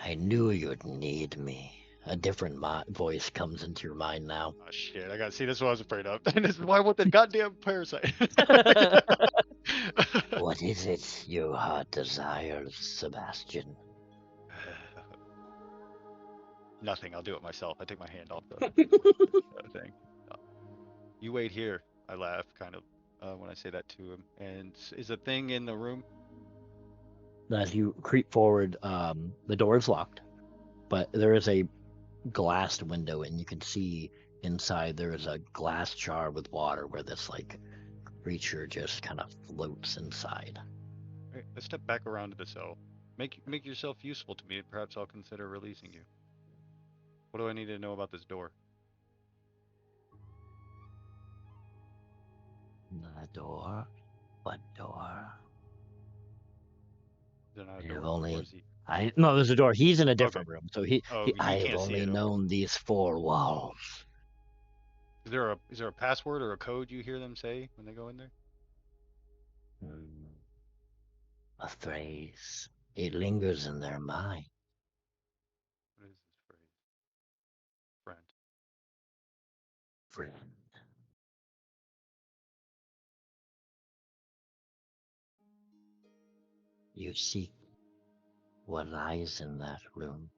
I knew you'd need me. A different voice comes into your mind now. Oh shit, I gotta see, this is what I was afraid of. And this is why I want the goddamn parasite. What is it your heart desires, Sebastian? Nothing, I'll do it myself. I take my hand off the thing. You wait here, I laugh, kind of, when I say that to him. And is a thing in the room? As you creep forward, the door is locked, but there is a glassed window, and you can see inside there is a glass jar with water where this creature just kind of floats inside. Right, let's step back around to the cell. Make yourself useful to me, and perhaps I'll consider releasing you. What do I need to know about this door? The door? What door? Is there not a You've door? only... Or is he... No, there's a door. He's in a different Okay. room, so can't I have see only it, okay. known these four walls. Is there a password or a code you hear them say when they go in there? A phrase. It lingers in their mind. What is this phrase? Friend. Friend. You seek what lies in that room.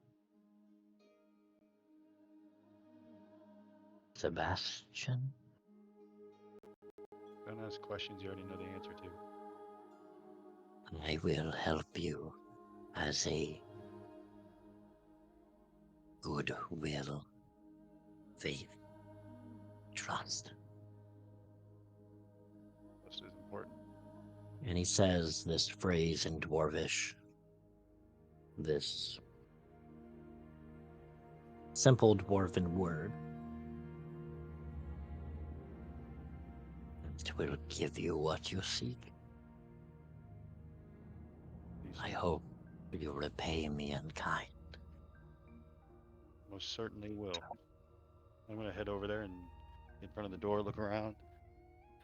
Sebastian? Don't ask questions you already know the answer to. I will help you as a goodwill, faith, trust. Trust is important. And he says this phrase in Dwarvish, this simple dwarven word. It will give you what you seek. I hope you'll repay me in kind. Most certainly will. I'm gonna head over there and in front of the door, look around,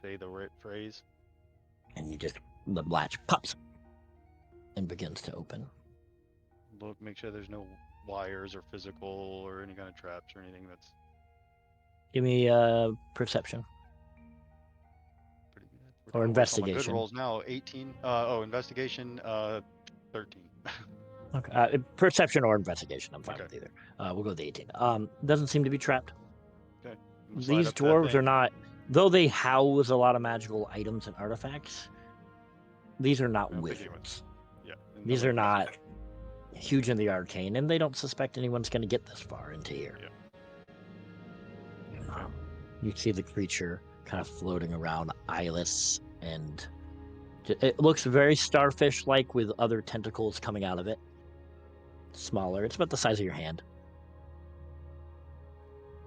say the right phrase. And the latch pops and begins to open. Look, make sure there's no wires or physical or any kind of traps or anything that's Give me perception. pretty good. Or investigation. Good rolls now. 18. Investigation. 13. Okay. Perception or investigation. I'm fine Okay. with either. We'll go with the 18. Doesn't seem to be trapped. Okay. These dwarves are not, though they house a lot of magical items and artifacts, these are not wizards. Yeah. These are not huge in the arcane, and they don't suspect anyone's going to get this far into here. Yeah. You see the creature kind of floating around, eyeless, and it looks very starfish-like with other tentacles coming out of it. Smaller. It's about the size of your hand.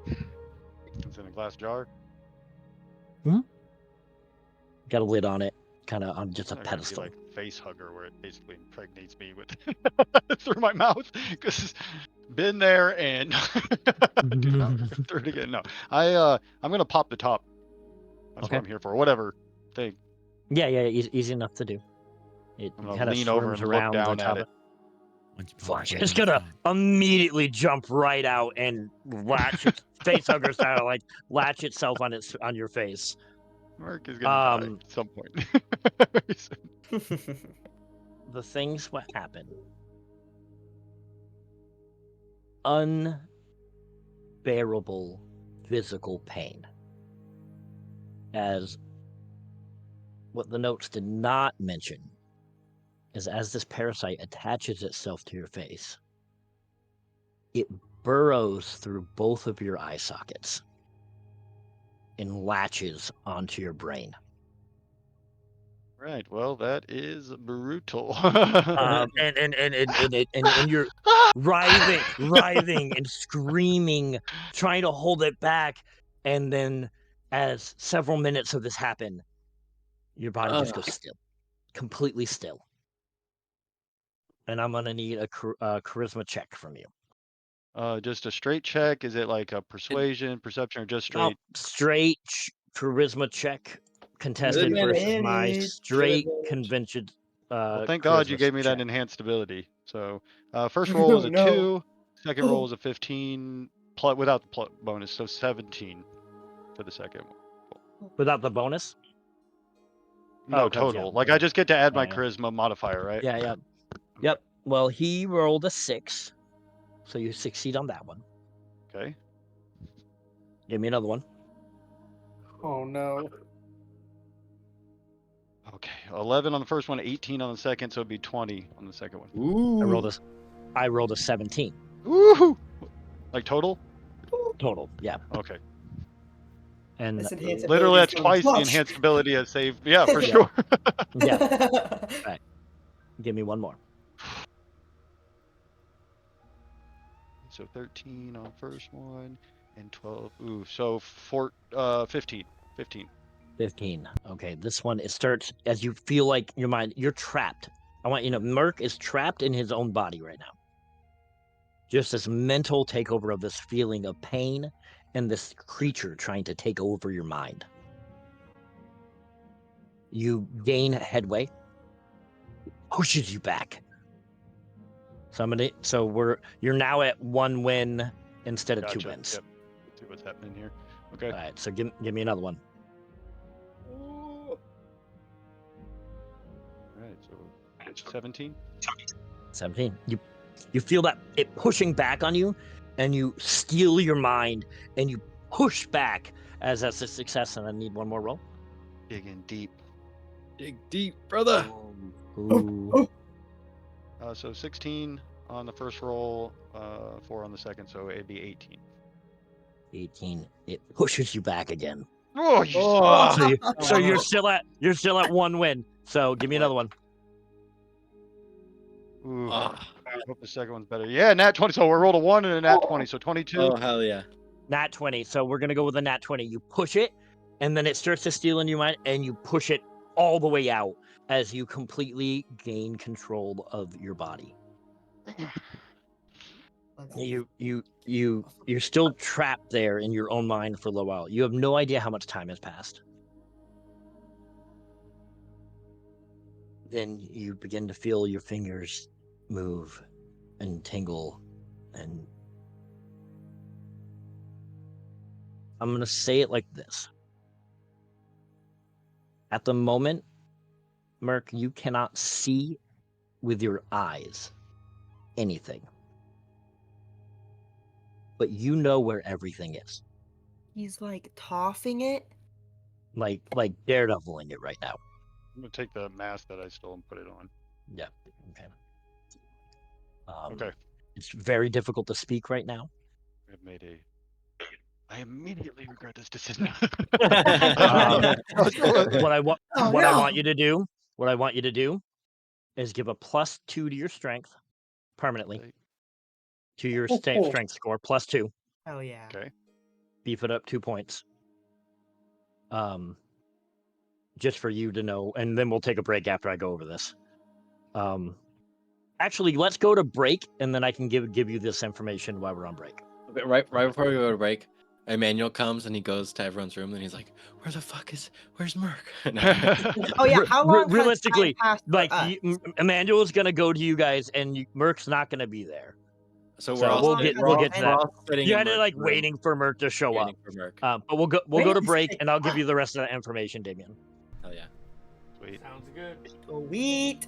It's in a glass jar. Got a lid on it. kind of on just a They're gonna be pedestal. like face hugger, where it basically impregnates me with through my mouth, because been there and do not go through it again. No, I'm gonna pop the top. That's Okay. what I'm here for. Whatever thing. Yeah, easy enough to do. It I'm gonna kind of lean over swarms and look around the down top. at it. Once you pop Flash. the It's button, gonna stop. immediately jump right out and latch its facehugger style, like latch itself on your face. Merc is gonna die at some point. The things what happen. Unbearable physical pain. As what the notes did not mention is as this parasite attaches itself to your face, it burrows through both of your eye sockets and latches onto your brain. Right. Well, that is brutal. And you're writhing and screaming, trying to hold it back. And then as several minutes of this happen, your body just goes still, completely still. And I'm going to need a charisma check from you. Just a straight check? Is it like a persuasion, perception, or just straight? Straight charisma check, contested versus my straight convention. Well, thank God you charisma gave me that check. enhanced ability. So, first roll was a No. 2, second roll was a 15 without the bonus, so 17 for the second one. Without the bonus? No, Oh, 'cause, total. yeah, Like yeah. I just get to add my Yeah. charisma modifier, right? Yeah. Yep. Well, he rolled a 6, so you succeed on that one. Okay. Give me another one. Oh no. Okay. 11 on the first one, 18 on the second, so it'd be 20 on the second one. Ooh. I rolled a 17 Woohoo! Like total? total. Yeah. Okay. And This enhanced Literally, ability that's is twice the clutch. enhanced ability has saved. Yeah, for Yeah. sure. yeah. Give me one more. So 13 on first one and 12. Ooh, so 15. 15. Okay, this one, it starts as you feel like you're trapped. I want you to know, Merc is trapped in his own body right now. Just this mental takeover of this feeling of pain and this creature trying to take over your mind. You gain headway, pushes you back. You're now at 1 win instead of 2 wins. Yep. See what's happening here. Okay. All right, so give me another one. All right, so 17. 17. You feel that it pushing back on you, and you steal your mind, and you push back as that's a success. And I need one more roll. Digging deep. Dig deep, brother. Ooh. So 16 on the first roll, 4 on the second, so it'd be 18. 18. It pushes you back again. Oh, So you're still at 1 win. So give me another one. Ooh, I hope the second one's better. Yeah, nat 20. So we rolled a 1 and a nat 20, so 22. Oh, hell yeah. Nat 20. So we're gonna go with a nat 20. You push it, and then it starts to steal in your mind, and you push it all the way out as you completely gain control of your body. You're still trapped there in your own mind for a little while. You have no idea how much time has passed. Then you begin to feel your fingers move and tingle, and I'm going to say it like this. At the moment, Merc, you cannot see with your eyes anything. But you know where everything is. He's like toffing it. Like Daredeviling it right now. I'm going to take the mask that I stole and put it on. Yeah. Okay. Okay. It's very difficult to speak right now. I immediately regret this decision. What I want you to do is give a +2 to your strength permanently. Okay. To your strength score, +2. Oh yeah. Okay. Beef it up 2 points. just for you to know, and then we'll take a break after I go over this. Actually, let's go to break, and then I can give you this information while we're on break. Okay, right before we go to break, Emmanuel comes and he goes to everyone's room and he's like, where's Merc? Oh yeah, how long has Realistically, time passed for like us? Emmanuel is gonna go to you guys, and Merc's not gonna be there. So So all we'll sitting- get to we're that. all sitting You in had to Merc's like room, waiting for Merc to show waiting up. for Merc. But we'll go to Wait, break, and I'll give what? you the rest of that information, Damien. Hell yeah. Sweet. Sounds good. Sweet.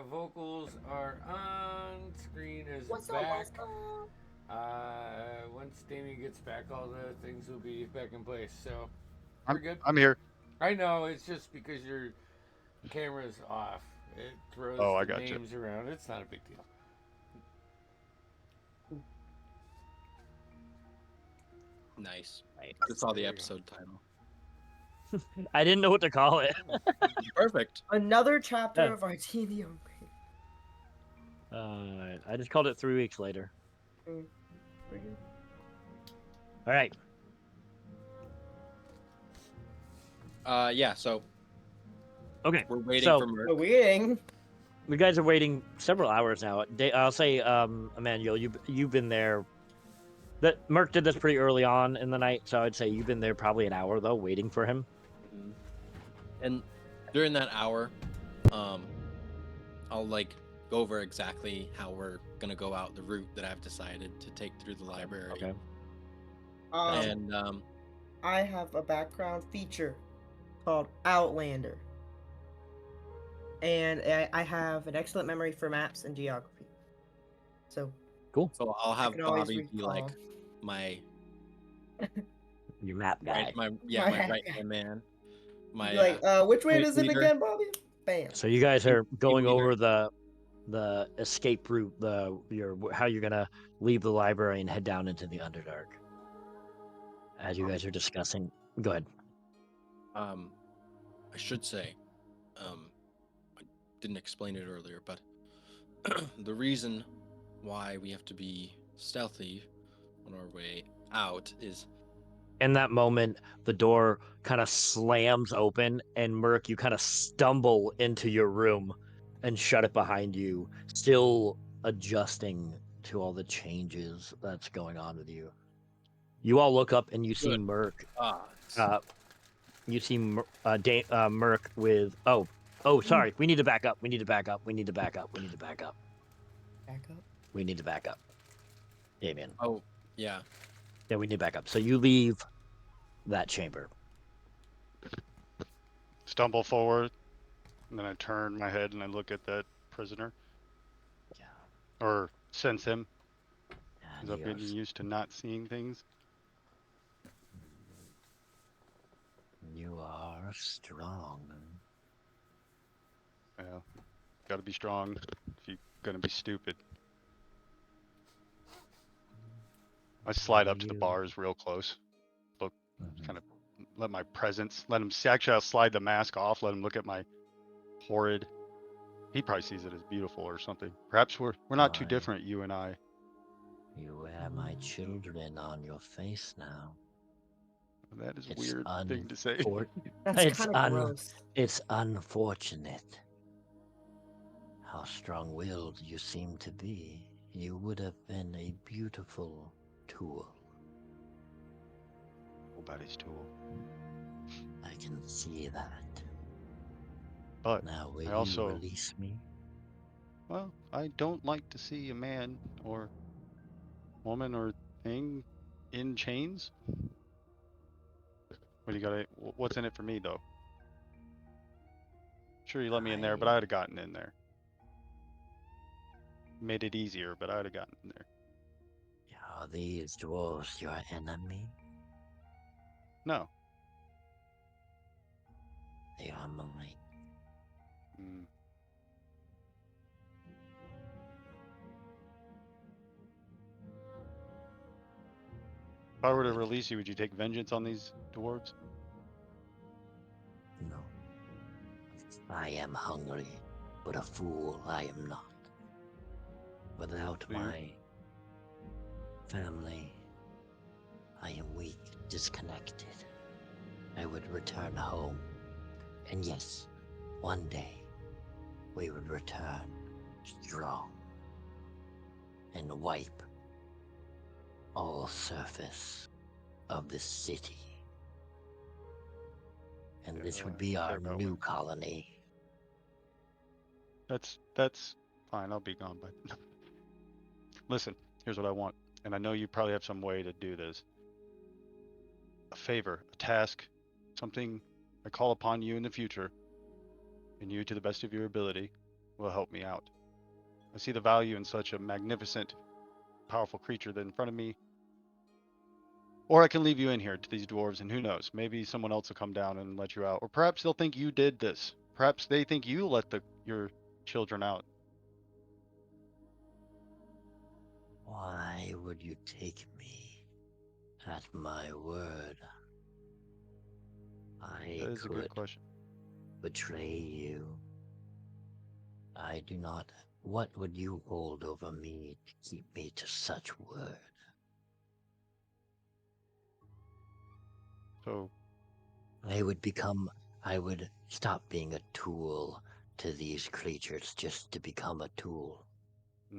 vocals are on. Screen is What's back. up? Once Damien gets back, all the things will be back in place. So we're good. I'm here. I know it's just because your camera's off. It throws Oh, I the gotcha. names around. It's not a big deal. Nice. Right. That's all the There we go. episode title. I didn't know what to call it. Perfect. Another chapter Yeah. of Artenium. I just called it 3 weeks later. Mm. All right. Yeah. So Okay. we're waiting So- for Merc. We're waiting. You guys are waiting several hours now. I'll say, Emmanuel, you've been there. That Merc did this pretty early on in the night, so I'd say you've been there probably an hour though, waiting for him. And during that hour, I'll like go over exactly how we're gonna go out the route that I've decided to take through the library. Okay. And I have a background feature called Outlander. And I have an excellent memory for maps and geography. So so I'll have can always Bobby be like recall. my Your map guy. right, my My right hand man. My like, which way fleet does it leader. again, Bobby? Bam. So you guys are going leader. over the escape route, how you're gonna leave the library and head down into the Underdark. As you guys are discussing, go ahead. I should say, I didn't explain it earlier, but the reason why we have to be stealthy on our way out is In that moment, the door kind of slams open, and Merc, you kind of stumble into your room and shut it behind you, still adjusting to all the changes that's going on with you. You all look up and you see Good. Merc. it's- You see Merc with. Oh, sorry. We need to back up. We need to back up. We need to back up. We need to back up. Back up. We need to back up. Damien. oh yeah. Yeah, we need to back up. So you leave that chamber. Stumble forward, and then I turn my head and I look at that prisoner, Yeah. or sense him, And because I've been used to not seeing things. You are strong. Yeah, gotta be strong if you're gonna be stupid. I slide up to the You- bars real close. Mhm. Kind of let my presence, let him see. Actually, I'll slide the mask off, let him look at my horrid. He probably sees it as beautiful or something. Perhaps we're not too Fine. different, you and I. You wear my children on your face now. That is a It's weird thing to say. That's It's kind of gross. It's unfortunate how strong-willed you seem to be. You would have been a beautiful tool. What about his tool? I can see that. But Now will I also- you release me? well, I don't like to see a man or woman or thing in chains. What do you gotta? What's in it for me though? Sure, you let me in there, but I'd have gotten in there. Made it easier, but I'd have gotten in there. Are these dwarves your enemy? No. They are mine. Mm. If I were to release you, would you take vengeance on these dwarves? No. I am hungry, but a fool I am not. Without So you- my family, I am weak, disconnected. I would return home. And yes, one day, we would return strong and wipe all surface of the city. And Yeah, this no, would I be don't care our about new women. colony. That's fine. I'll be gone by. Listen, here's what I want, and I know you probably have some way to do this. A favor, a task, something I call upon you in the future, and you, to the best of your ability, will help me out. I see the value in such a magnificent, powerful creature that in front of me. Or I can leave you in here to these dwarves, and who knows, maybe someone else will come down and let you out. Or perhaps they'll think you did this. Perhaps they think you let your children out. Why would you take me at my word? I That is a good could question. betray you. I do not. What would you hold over me to keep me to such word? So, I would stop being a tool to these creatures just to become a tool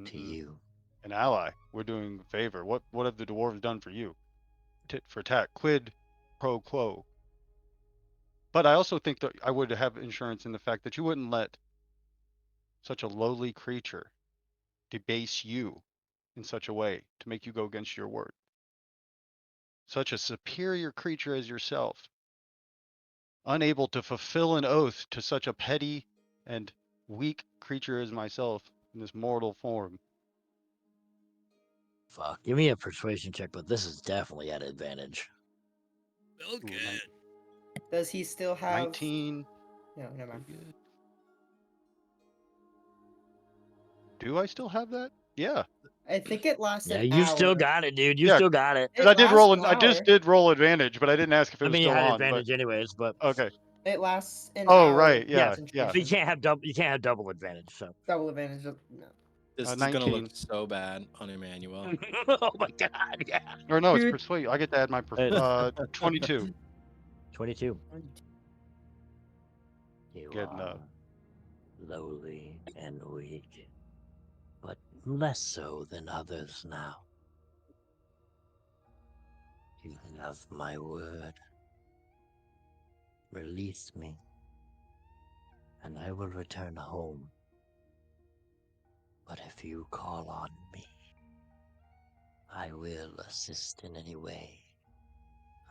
to you. an ally. We're doing a favor. What have the dwarves done for you? Tit for tat. Quid pro quo. But I also think that I would have insurance in the fact that you wouldn't let such a lowly creature debase you in such a way to make you go against your word. Such a superior creature as yourself, unable to fulfill an oath to such a petty and weak creature as myself in this mortal form. Fuck, give me a persuasion check, but this is definitely at advantage. Okay. Does he still have 19. No, never mind. Do I still have that? Yeah. I think it lasts Yeah, an you still hour. got it, dude. You Yeah, still got it. Because I did lasts roll. an I just hour. did roll advantage, but I didn't ask if it I was mean, you still had on. advantage anyways, but Okay. It lasts an Oh, hour. right. yeah, Yeah. Yeah. but you can't have double advantage. So Double advantage. No. This is 19. gonna look so bad on Emmanuel. oh my god, yeah. Or no, it's Dude. persuade. I get to add my 22. 22. You Good are enough. lowly and weak, but less so than others now. You have my word. Release me, and I will return home. But if you call on me, I will assist in any way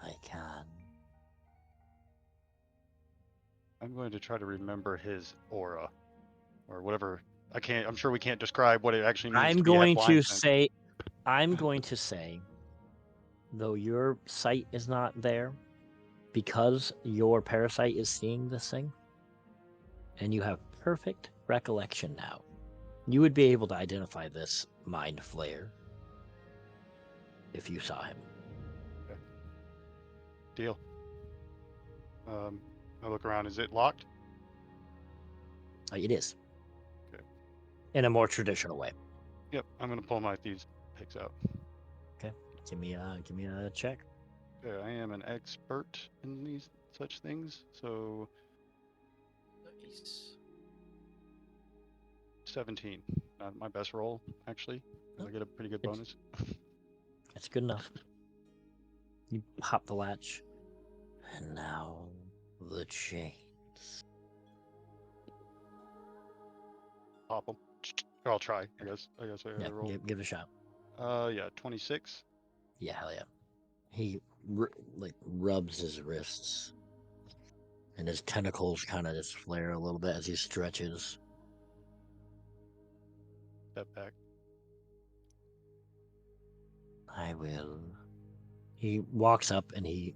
I can. I'm going to try to remember his aura, or whatever. I'm sure we can't describe what it actually means I'm to be have going blind to sense. say, though your sight is not there, because your parasite is seeing this thing, and you have perfect recollection now, you would be able to identify this mind flayer if you saw him. Okay. Deal. I look around. Is it locked? It is. Okay. In a more traditional way. Yep. I'm gonna pull my thieves' picks out. Okay. Give me a check. Okay, I am an expert in these such things, so Nice. 17. Not my best roll, actually. I get a pretty good bonus. That's good enough. You pop the latch, and now the chains. Pop them. Or I'll try. I guess I Yeah, roll. give it a shot. Yeah, 26. Yeah, hell yeah. He rubs his wrists, and his tentacles kind of just flare a little bit as he stretches. Step back. I will. He walks up and he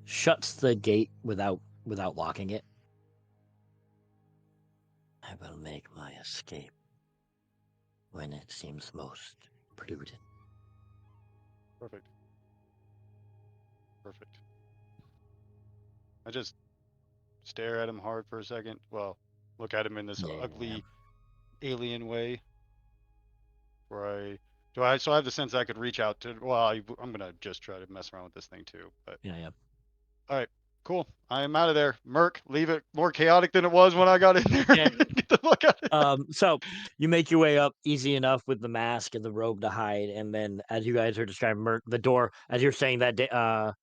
shuts the gate without locking it. I will make my escape when it seems most prudent. Perfect. Perfect. I just stare at him hard for a second. Well, look at him in this ugly alien way. Where so I have the sense I could reach out to. Well, I'm gonna just try to mess around with this thing too. But Yeah. all right, cool. I am out of there. Merc, leave it more chaotic than it was when I got in there. Yeah. Get the fuck out. So you make your way up easy enough with the mask and the robe to hide, and then as you guys are describing, Merc, the door, as you're saying that,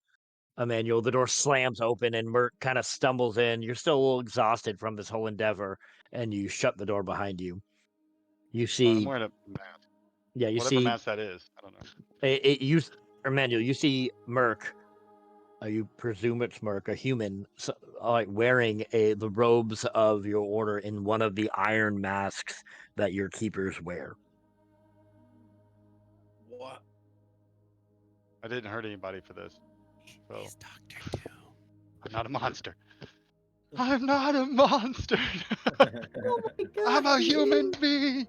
Emmanuel, the door slams open and Merc kind of stumbles in. You're still a little exhausted from this whole endeavor, and you shut the door behind you. You see, I'm wearing a mask. yeah, you Whatever see, mask that is. I don't know. Emmanuel, you see Merc You presume it's Merc, a human, like wearing the robes of your order in one of the iron masks that your keepers wear. What? I didn't hurt anybody for this, so He's Doctor Doom. I'm not a monster. I'm not a monster. Oh my god. I'm a human being.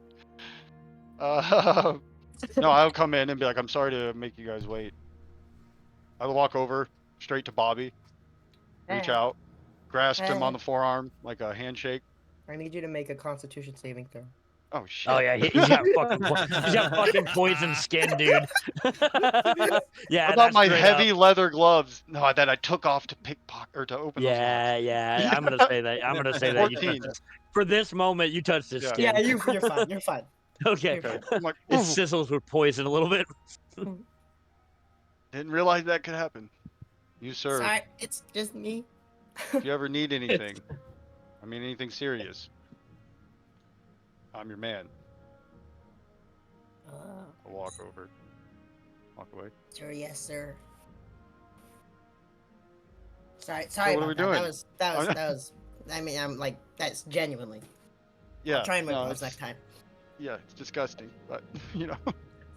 No, I'll come in and be like, I'm sorry to make you guys wait. I'll walk over straight to Bobby, reach Hey. out, grasp him Hey. on the forearm like a handshake. I need you to make a Constitution saving throw. Oh shit. Oh yeah, he's got fucking poison skin, dude. Yeah, What about that's my straight heavy up. leather gloves? No, that I took off to pickpocket or to open those locks. Yeah. I'm gonna say that. I'm gonna say that. You 14. touched for this moment. You touched his Yeah. skin. Yeah, you're fine. You're fine. Okay. You're fine. I'm like, It ooh, sizzles with poison a little bit. didn't realize that could happen. You sir, Sorry, it's just me. if you ever need anything, I mean anything serious, I'm your man. I'll walk over, walk away. Sure, yes, sir. Sorry what are about we that. doing? That was. I mean, I'm like, that's genuinely. Yeah. I'll try and make no, those it's- next time. Yeah, it's disgusting, but you know,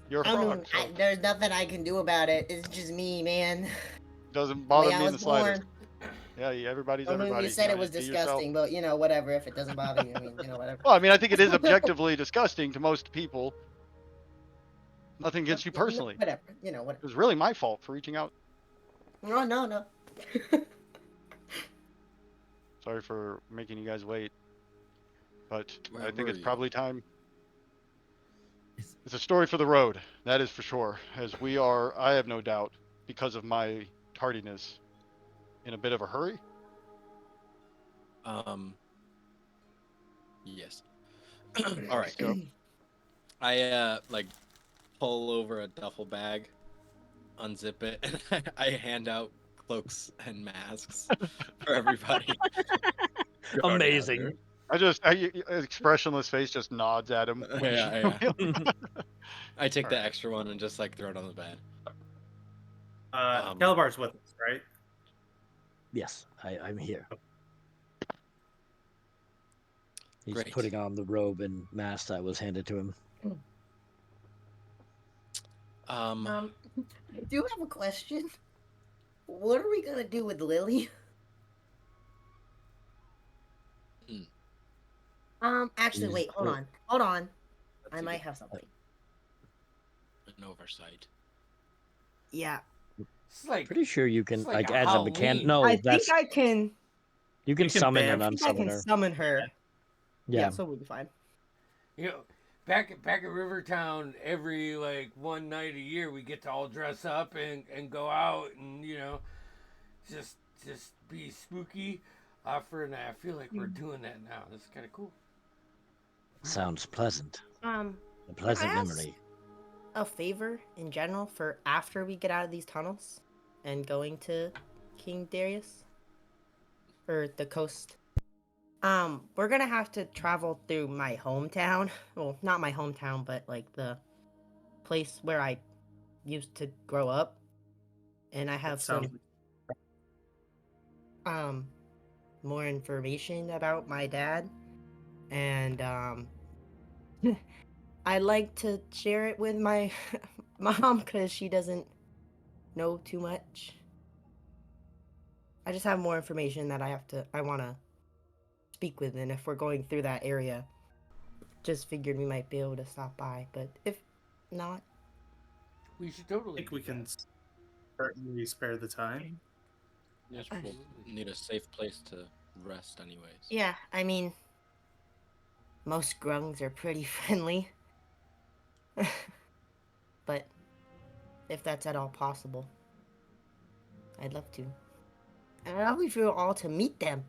you're a I frog. mean, So there's nothing I can do about it. It's just me, man. doesn't bother Way I me in the was slightest. born. Yeah, everybody's I mean, everybody. you said it know, was be yourself. disgusting, but you know, whatever. If it doesn't bother you, I mean, you know, whatever. Well, I mean, I think it is objectively disgusting to most people. Nothing against you personally. Whatever. You know, It whatever. was really my fault for reaching out. No. Sorry for making you guys wait. But Where I think were it's you? probably time. It's a story for the road, that is for sure. As we are, I have no doubt, because of my tardiness, in a bit of a hurry. Yes. All right. Let's go. I like pull over a duffel bag, unzip it, and I hand out cloaks and masks for everybody. You already have Amazing. yours. Expressionless face just nods at him. Yeah. I take the Alright. extra one and just like throw it on the bed. Calabar's with us, right? Yes, I'm here. He's Great. putting on the robe and mask that was handed to him. I do have a question. What are we gonna do with Lily? Actually, wait, hold on. I might have something. An oversight. Yeah, It's like Pretty sure you can, It's like a as a mechanic. Halloween. No, I that's think I can. you can you can summon ban- an I I think I can unsummoner. summon her. Yeah. So we'll be fine. you know, back at Rivertown, every like one night a year, we get to all dress up and go out and just be spooky. I feel like we're doing that now. That's kind of cool. Sounds pleasant. A Can pleasant I ask memory. a favor in general for after we get out of these tunnels and going to King Darius or the coast? We're gonna have to travel through my hometown. Well, not my hometown, but like the place where I used to grow up. And I have Sounds some more information about my dad. And I like to share it with my mom because she doesn't know too much. I just have more information that I want to speak with, and if we're going through that area, just figured we might be able to stop by, but if not, We should I totally. think we do can that. certainly spare the time. Yes, we'll need a safe place to rest, anyways. yeah, I mean, most grungs are pretty friendly. But if that's at all possible, I'd love to. And I'd love for you all to meet them.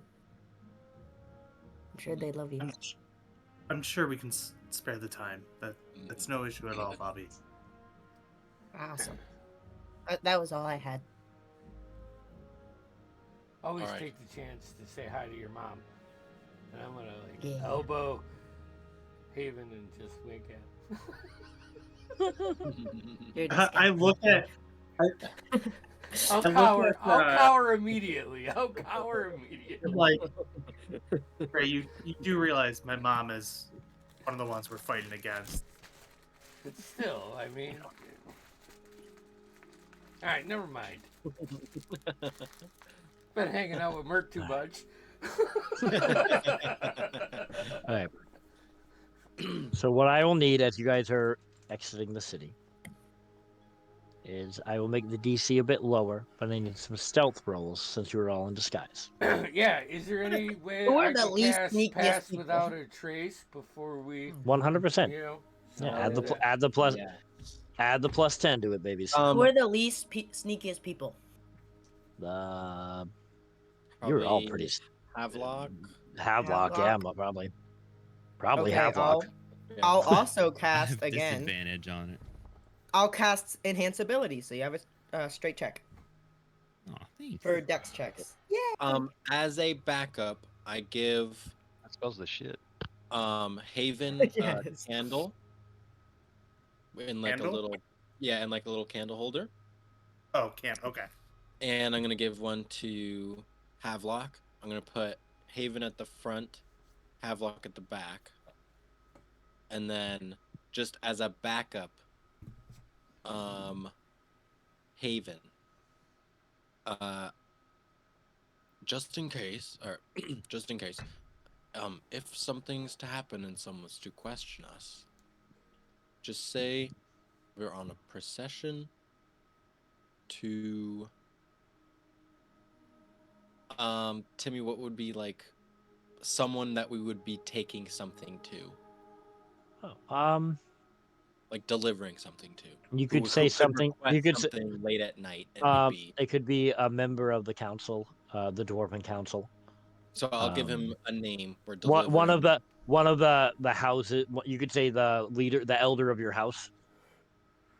I'm sure they love you. I'm sure we can spare the time. That's no issue at all, Bobby. Awesome. That was all I had. Always All right. take the chance to say hi to your mom. And I'm gonna Yeah. elbow Haven and just wink at him. You're I look at I'll It looks cower. like, I'll cower immediately. I'll cower immediately. like, right, you do realize my mom is one of the ones we're fighting against. But still, I mean. All right, never mind. Been hanging out with Merc too much. All right. So what I will need as you guys are exiting the city is I will make the DC a bit lower, but I need some stealth rolls since you were all in disguise. Yeah, is there any way Who are I the can least cast sneakiest pass people? without a trace before we, 100%. you know? Yeah, something add the like pl- that? add the plus Yeah. add the plus 10 to it, babies. Who are the least sneakiest people? You're all Probably pretty Havelock. Havelock, yeah, probably Okay, Havelock. I'll also I cast have again. disadvantage on it. I'll cast enhance ability, so you have a straight check Oh, thanks. for dex checks. As a backup, I give That spells the shit. Haven Yes. candle in like Candle? a little, in like a little candle holder, Oh, can't. Okay. and I'm gonna give one to Havelock. I'm gonna put Haven at the front, Havelock at the back, and then just as a backup, Haven. Just in case, if something's to happen and someone's to question us, just say we're on a procession to Timmy, what would be like someone that we would be taking something to? Like delivering something to. You could say something. You could say something late at night, and we'd be. it could be a member of the council, the Dwarven Council. So I'll give him a name. We're One of delivering. one of the houses. You could say the leader, the elder of your house.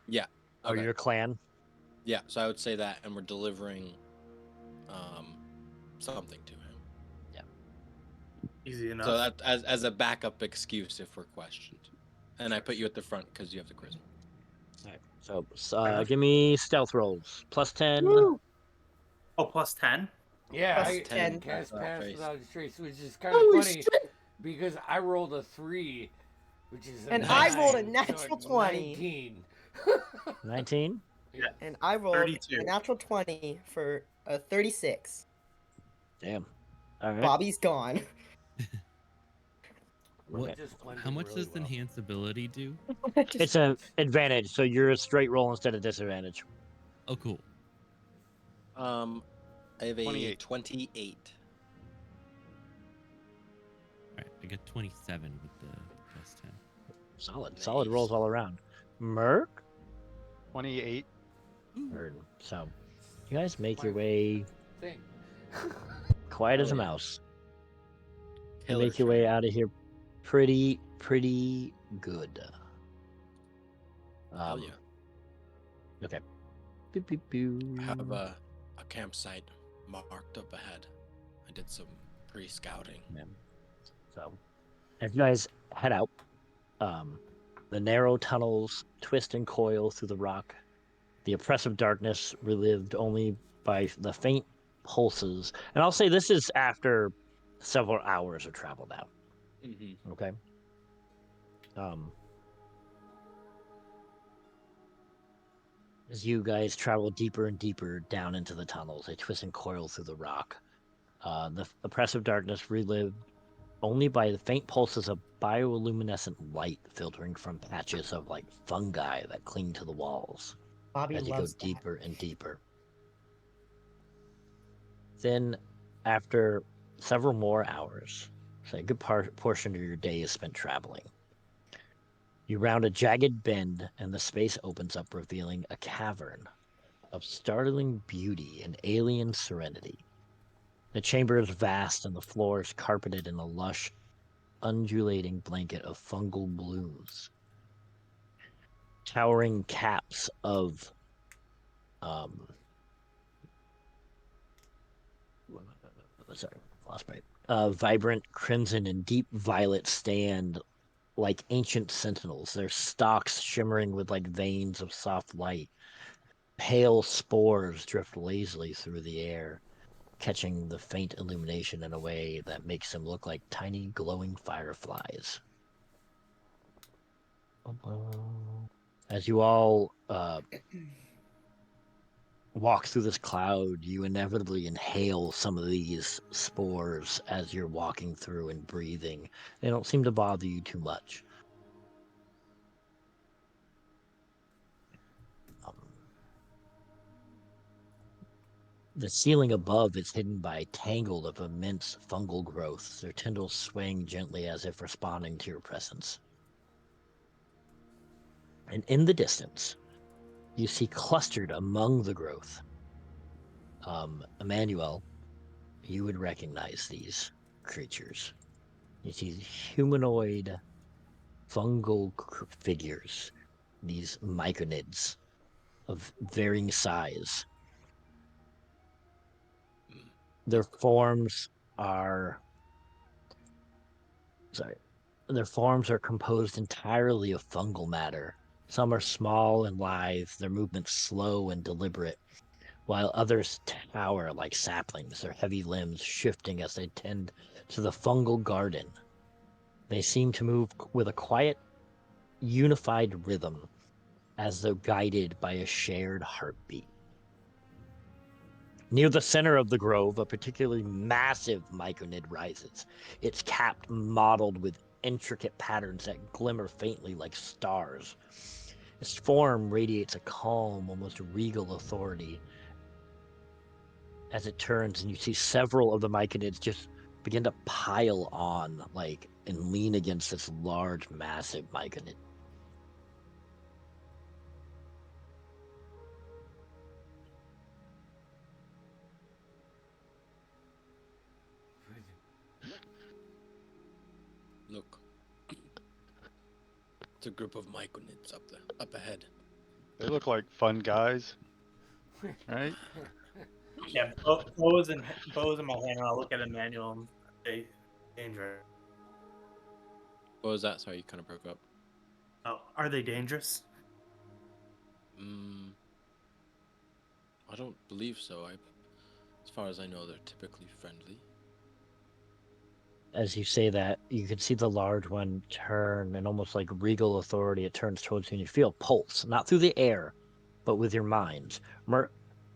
Yeah. Or Okay. your clan. Yeah, so I would say that, and we're delivering something to him. Yeah. Easy enough. So that as a backup excuse if we're questioned. And I put you at the front because you have the charisma. All right. So give me stealth rolls. Plus 10. Woo! Oh, plus 10? Yeah, Plus I 10. can cast Without pass trace. without a trace, which is kind of Holy funny shit! because I rolled a 3, which is a And I 9, rolled a so natural 20. 19. 19. And I rolled 32. a natural 20 for a 36. Damn. All right. Bobby's gone. What? Just blended How much really does well. enhance ability do? It's an advantage, so you're a straight roll instead of disadvantage. Oh, cool. I have a 28. 28. All right, I get 27 with the plus 10. Solid rolls all around. Merc. 28. So, you guys make your way Thing. quiet as a Oh, yeah. mouse. You Taylor make your way Swift. out of here pretty good. Hell yeah. Okay. Beep, beep, beep. Have a campsite marked up ahead. I did some pre-scouting. Yeah. So, as you guys head out, the narrow tunnels twist and coil through the rock. The oppressive darkness relived only by the faint pulses. And I'll say this is after several hours of travel now. Mm-hmm. Okay. As you guys travel deeper and deeper down into the tunnels, they twist and coil through the rock. The oppressive darkness relived only by the faint pulses of bioluminescent light filtering from patches of like fungi that cling to the walls Bobby as you go loves that. deeper and deeper. Then, after several more hours, so a good portion of your day is spent traveling. You round a jagged bend, and the space opens up, revealing a cavern of startling beauty and alien serenity. The chamber is vast, and the floor is carpeted in a lush, undulating blanket of fungal blooms. Towering caps of vibrant crimson and deep violet stand like ancient sentinels, their stalks shimmering with like veins of soft light. Pale spores drift lazily through the air, catching the faint illumination in a way that makes them look like tiny glowing fireflies. As you all walk through this cloud, you inevitably inhale some of these spores as you're walking through and breathing. They don't seem to bother you too much. The ceiling above is hidden by a tangle of immense fungal growths. Their tendrils swing gently as if responding to your presence. And in the distance, you see clustered among the growth. Emmanuel, you would recognize these creatures. You see humanoid fungal figures, these myconids of varying size. Their forms are composed entirely of fungal matter. Some are small and lithe, their movements slow and deliberate, while others tower like saplings, their heavy limbs shifting as they tend to the fungal garden. They seem to move with a quiet, unified rhythm, as though guided by a shared heartbeat. Near the center of the grove, a particularly massive myconid rises, its cap mottled with intricate patterns that glimmer faintly like stars. Its form radiates a calm, almost regal authority as it turns, and you see several of the myconids just begin to pile on, and lean against this large, massive myconid. Look. It's a group of myconids up ahead. They look like fun guys, right? Yeah, bows in my hand, and I'll look at Emmanuel and say, dangerous. What was that? Sorry, you kind of broke up. Oh, are they dangerous? I don't believe so. As far as I know, they're typically friendly. As you say that, you can see the large one turn, and almost like regal authority, it turns towards you, and you feel a pulse, not through the air, but with your minds.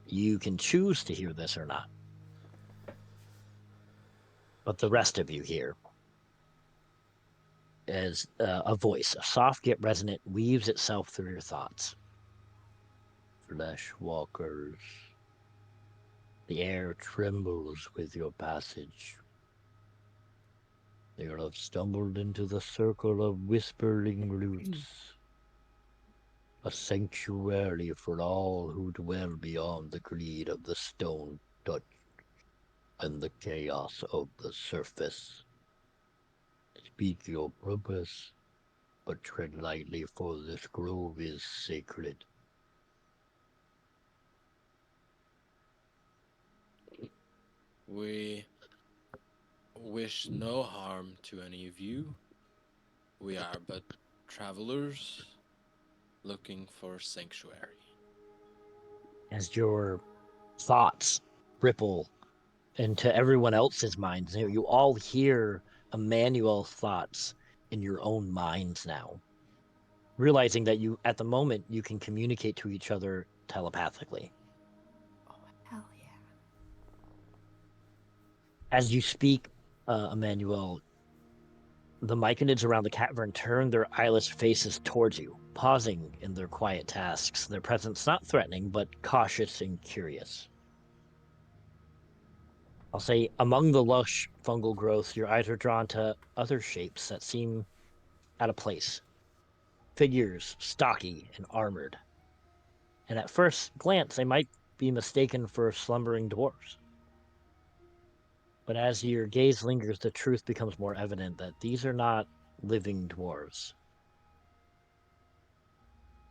You can choose to hear this or not. But the rest of you hear as a voice, a soft yet resonant, weaves itself through your thoughts. Flesh walkers. The air trembles with your passage. They have stumbled into the circle of whispering roots, a sanctuary for all who dwell beyond the greed of the stone touch and the chaos of the surface. Speak your purpose, but tread lightly, for this grove is sacred. We wish no harm to any of you. We are but travelers looking for sanctuary. As your thoughts ripple into everyone else's minds, you all hear Emmanuel's thoughts in your own minds now, realizing that at the moment, you can communicate to each other telepathically. Oh, hell yeah. As you speak, Emmanuel, the myconids around the cavern turn their eyeless faces towards you, pausing in their quiet tasks, their presence not threatening, but cautious and curious. I'll say, among the lush fungal growth, your eyes are drawn to other shapes that seem out of place. Figures, stocky and armored. And at first glance, they might be mistaken for slumbering dwarves. But as your gaze lingers, the truth becomes more evident that these are not living dwarves.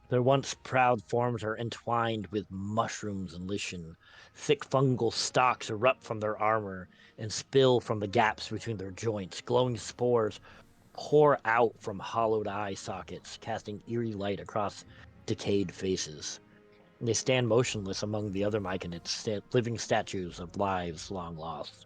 Their once proud forms are entwined with mushrooms and lichen. Thick fungal stalks erupt from their armor and spill from the gaps between their joints. Glowing spores pour out from hollowed eye sockets, casting eerie light across decayed faces. They stand motionless among the other Myconids, living statues of lives long lost.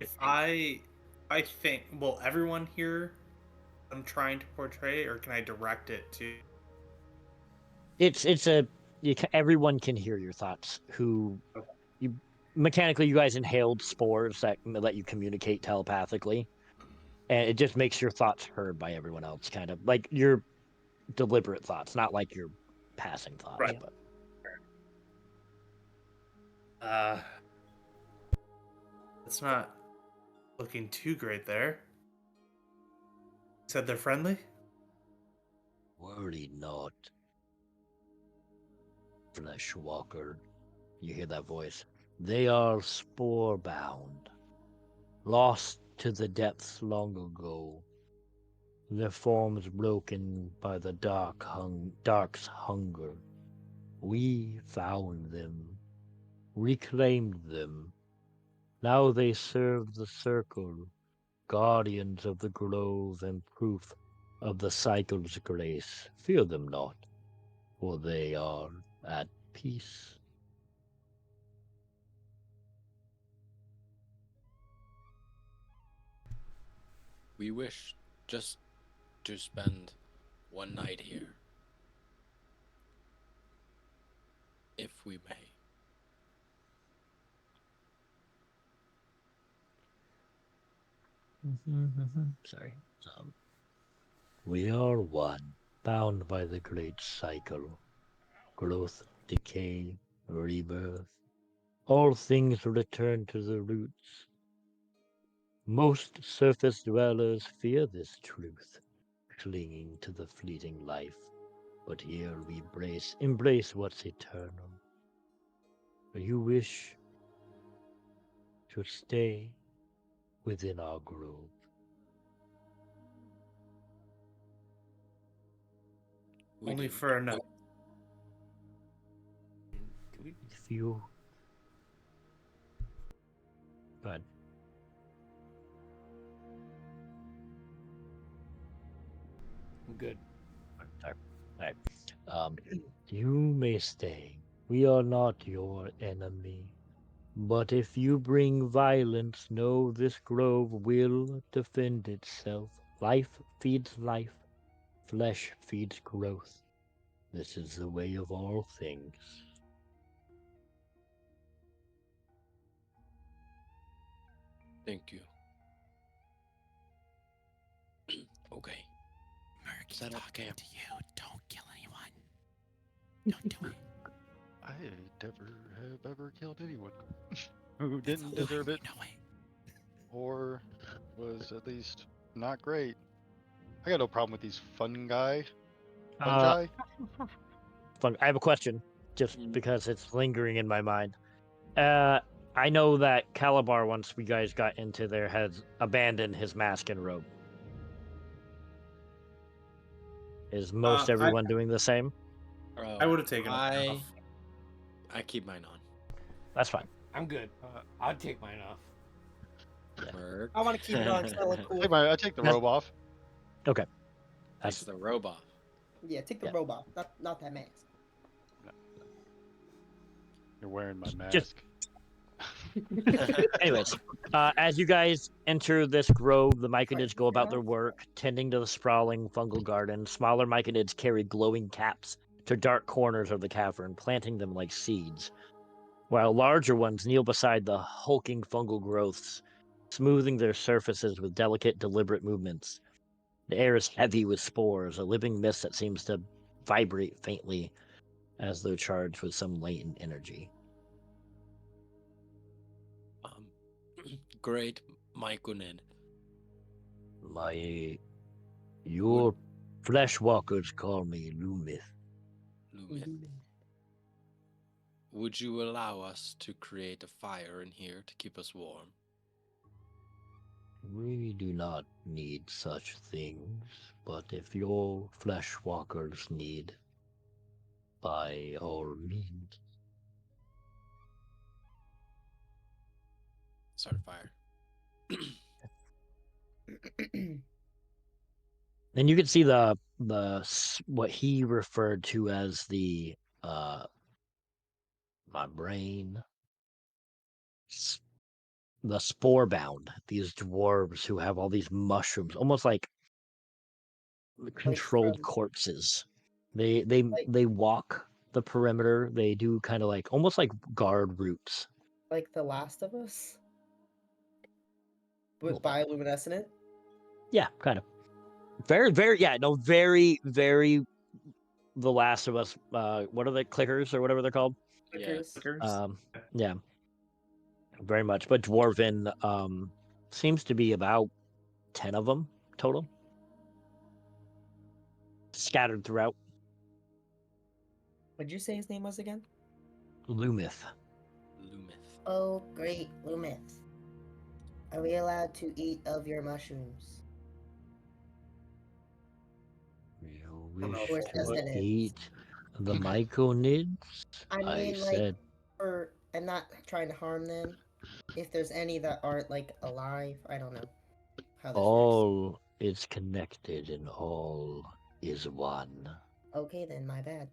If I think, will everyone hear I'm trying to portray, or can I direct it to? Everyone can hear your thoughts. Mechanically, you guys inhaled spores that let you communicate telepathically, and it just makes your thoughts heard by everyone else, kind of like your deliberate thoughts, not like your passing thoughts. Right. But It's not looking too great there. Said they're friendly? worry not, Fleshwalker. You hear that voice. They are spore-bound, lost to the depths long ago. Their forms broken by the dark's hunger. We found them, reclaimed them. Now they serve the circle, guardians of the grove and proof of the cycle's grace. Fear them not, for they are at peace. We wish just to spend one night here, if we may. Sorry. We are one, bound by the great cycle. Growth, decay, rebirth. All things return to the roots. Most surface dwellers fear this truth, clinging to the fleeting life. But here we embrace what's eternal. You wish to stay within our grove. Only for a night. If you... Go ahead. I'm good. Sorry. All right. You may stay. We are not your enemy. But if you bring violence, know this grove will defend itself. Life feeds life. Flesh feeds growth. This is the way of all things. Thank you. Okay. Merc, Is that talking okay? to you. Don't kill anyone. Don't do it. I never have ever killed anyone who didn't deserve it, You know it. or was at least not great. I got no problem with these fungi. I have a question, just because it's lingering in my mind. I know that Calabar, once we guys got into there, has abandoned his mask and robe. Is most everyone doing the same? I would have taken it off. I keep mine on. That's fine. I'm good. I'd take mine off. Merc. I want to keep it on. So I look cool. I take the robe off. Okay. That's the robe off. Yeah, take the robe off. Not that mask. You're wearing my mask. Just- Anyways, as you guys enter this grove, the Myconids go about their work, tending to the sprawling fungal garden. Smaller Myconids carry glowing caps to dark corners of the cavern, planting them like seeds, while larger ones kneel beside the hulking fungal growths, smoothing their surfaces with delicate, deliberate movements. The air is heavy with spores, a living mist that seems to vibrate faintly as though charged with some latent energy. Great Myconid. Your fleshwalkers call me Lumith. Would you allow us to create a fire in here to keep us warm? We do not need such things, but if your fleshwalkers need, by all means. start a fire. And you can see the what he referred to as the my brain, the spore bound. These dwarves who have all these mushrooms, almost like controlled from- corpses. Like- They walk the perimeter. They do kind of like almost like guard routes. Like The Last of Us? Little With bioluminescent? Yeah, kind of. Very, yeah, no, very, The Last of Us. What are the clickers or whatever they're called? Yeah. Clickers. Yeah, very much. But dwarven seems to be about 10 of them total, scattered throughout. What'd you say his name was again? Lumith. Lumith. Oh, great, Lumith. Are we allowed to eat of your mushrooms? You Of wish course, to sustenance. eat the myconids? I mean, like, said. and not trying to harm them. If there's any that aren't, like, alive, I don't know how this works. All is connected and all is one. Okay, then, my bad.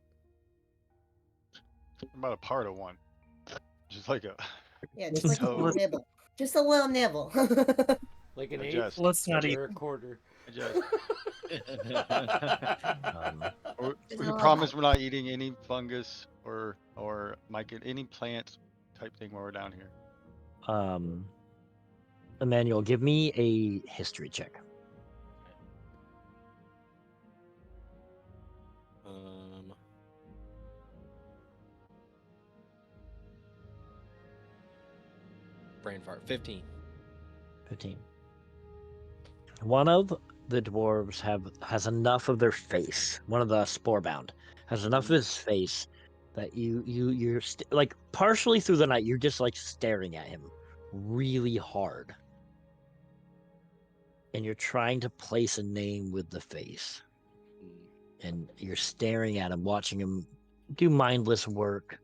I'm about a part of one. Just like a. Yeah, just like a So- little nibble. Just a little nibble. Like an eighth Adjust. Let's not eat. or a quarter. Adjust. Um, We promise we're not eating any fungus or any plant type thing while we're down here. Emmanuel, give me a history check. Brain fart. 15. 15. One of the dwarves has enough of their face. One of the sporebound has enough of his face that you're like partially through the night you're just like staring at him really hard, and you're trying to place a name with the face, and you're staring at him, watching him do mindless work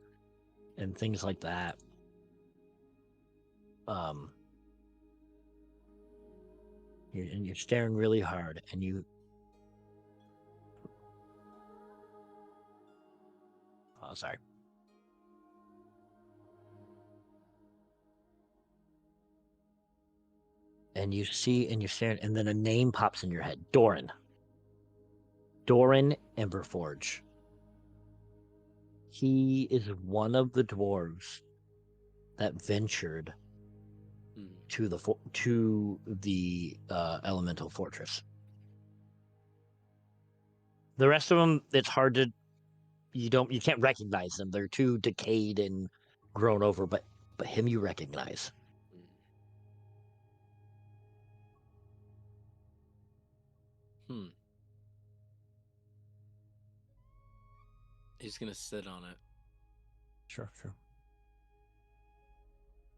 and things like that. You're staring really hard, and you. Oh, sorry. And you see, and you're staring, and then a name pops in your head: Doran. Doran Emberforge. He is one of the dwarves that ventured to the elemental fortress. The rest of them, it's hard to you can't recognize them. They're too decayed and grown over, but him you recognize. He's gonna sit on it. Sure.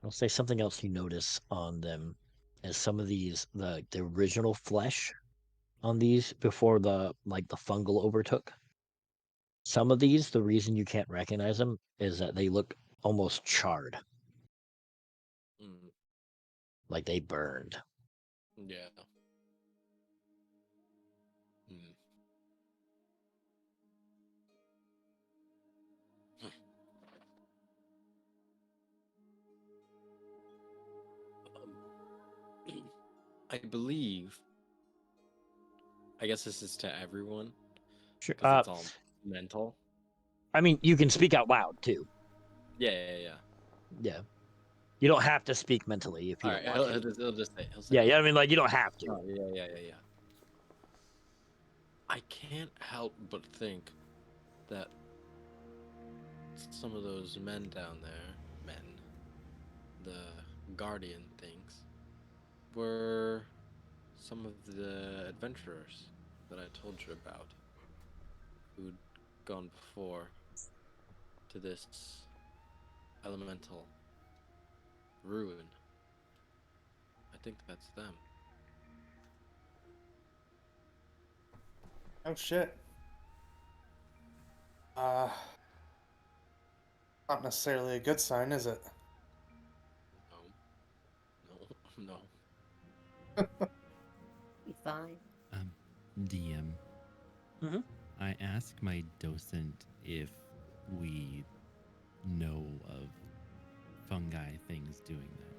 I'll say something else you notice on them is some of these the original flesh on these before the fungal overtook. Some of these, the reason you can't recognize them is that they look almost charred. Like they burned. Yeah. I believe. I guess this is to everyone. Sure. Because it's all mental. I mean, you can speak out loud too. Yeah. Yeah. You don't have to speak mentally if you All don't right, want to. he'll just say. Yeah. I mean, like you don't have to. Oh, yeah. I can't help but think that some of those men down there, the guardian things, were some of the adventurers that I told you about, who'd gone before to this elemental ruin. I think that's them. Oh shit. Not necessarily a good sign, is it? No. Be fine. DM. Mhm. I ask my docent if we know of fungi things doing that.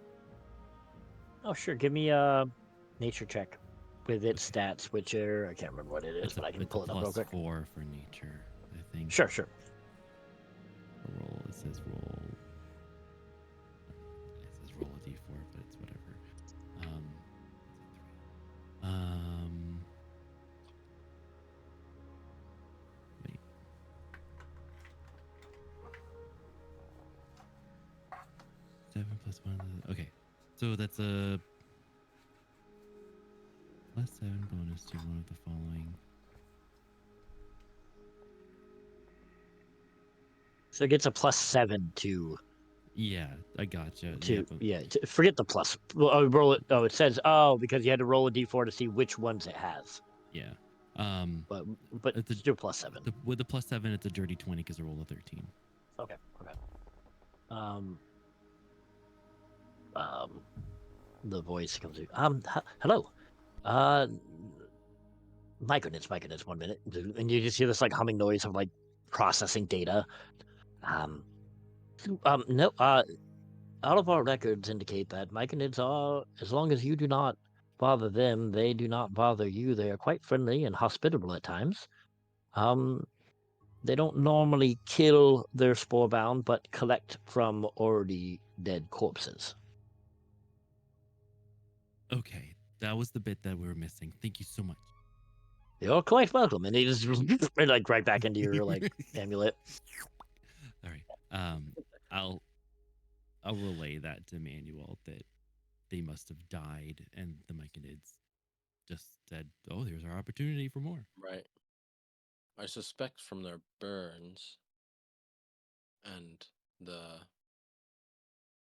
Oh, sure. Give me a nature check with its stats, which are I can't remember what it is, It's but I can it's pull it up real quick. +4 for nature, I think. Sure, sure. Roll. It says roll. It says roll a d4, but it's whatever. Wait. Seven plus one. Okay, so that's a +7 bonus to one of the following. So it gets a +7 to Yeah, I gotcha. forget the plus. Well, roll it. Oh, it says because you had to roll a d4 to see which ones it has. Yeah. But it's still +7. With the +7, it's a dirty 20 because I rolled a 13. Okay. The voice comes through. Hello. My goodness, 1 minute, and you just hear this like humming noise of like processing data. No. All of our records indicate that myconids are, as long as you do not bother them, they do not bother you. They are quite friendly and hospitable at times. They don't normally kill their spore-bound, but collect from already dead corpses. Okay, that was the bit that we were missing. Thank you so much. You're quite welcome. And he just like right back into your like amulet. All right. I'll relay that to Manuel that they must have died, and the myconids just said, "Oh, there's our opportunity for more." Right. I suspect from their burns and the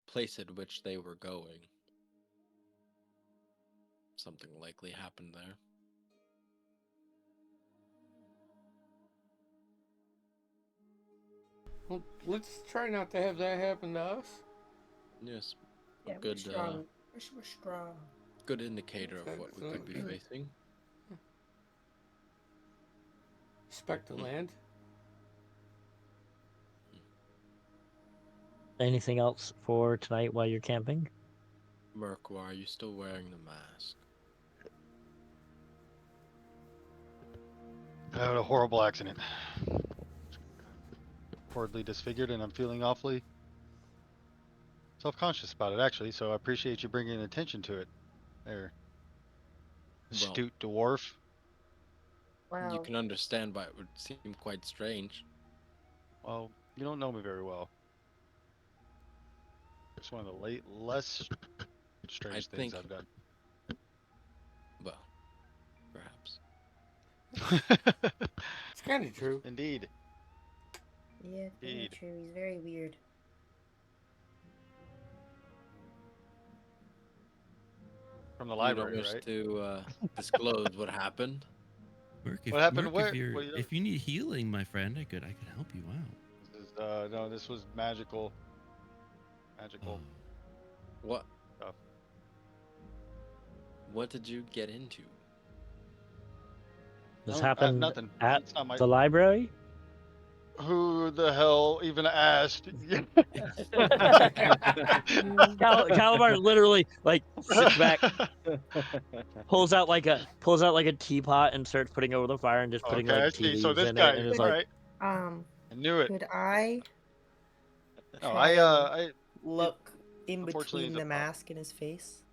place at which they were going, something likely happened there. Well, let's try not to have that happen to us. Yes. Yeah, Good, we're strong. We're strong. good indicator of what we could be Excellent. facing. Respect the land. Anything else for tonight while you're camping? Merc, why are you still wearing the mask? I had a horrible accident. Horribly disfigured, and I'm feeling awfully self-conscious about it, actually. So I appreciate you bringing attention to it. There, astute dwarf. Wow. You can understand why it would seem quite strange. Well, you don't know me very well. It's one of the less strange things I've done. Well, perhaps. It's kind of true. Indeed. Yeah, it's very true. He's very weird. From the library, you don't wish right? to disclose what happened? Merc, What happened? Merc, Where? If you need healing, my friend, I could help you out. This is, no, this was magical. Magical. What? Stuff. What did you get into? This happened nothing. at It's not my... the library? Who the hell even asked? Calabar literally like sits back, pulls out like a teapot and starts putting it over the fire and just putting Okay, I like tea see. leaves So this in guy, it, and it's all like, right. I knew it. Could I No, try and I look in unfortunately, between he's a the mask and his face?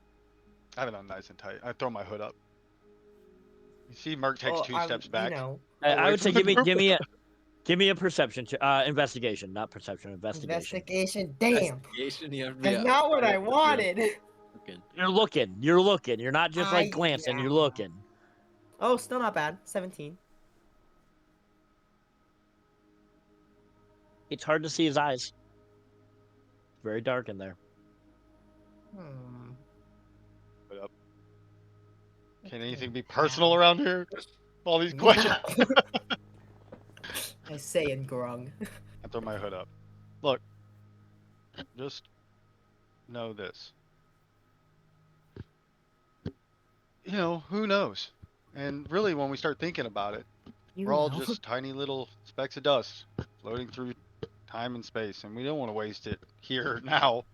I have it on nice and tight. I throw my hood up. You see, Merc takes Oh, 2 steps back. You know, I would say from the give me a perception, investigation, not perception, investigation. investigation. Damn, Investigation, you have to be that's not what I wanted. You're looking. You're not just like glancing. You're looking. Oh, still not bad. 17. It's hard to see his eyes. Very dark in there. Hood up. Can anything be personal around here? All these questions. I say in grung. I throw my hood up. Look, just know this. you know, who knows? And really, when we start thinking about it, You we're all know. just tiny little specks of dust floating through time and space, and we don't want to waste it here now.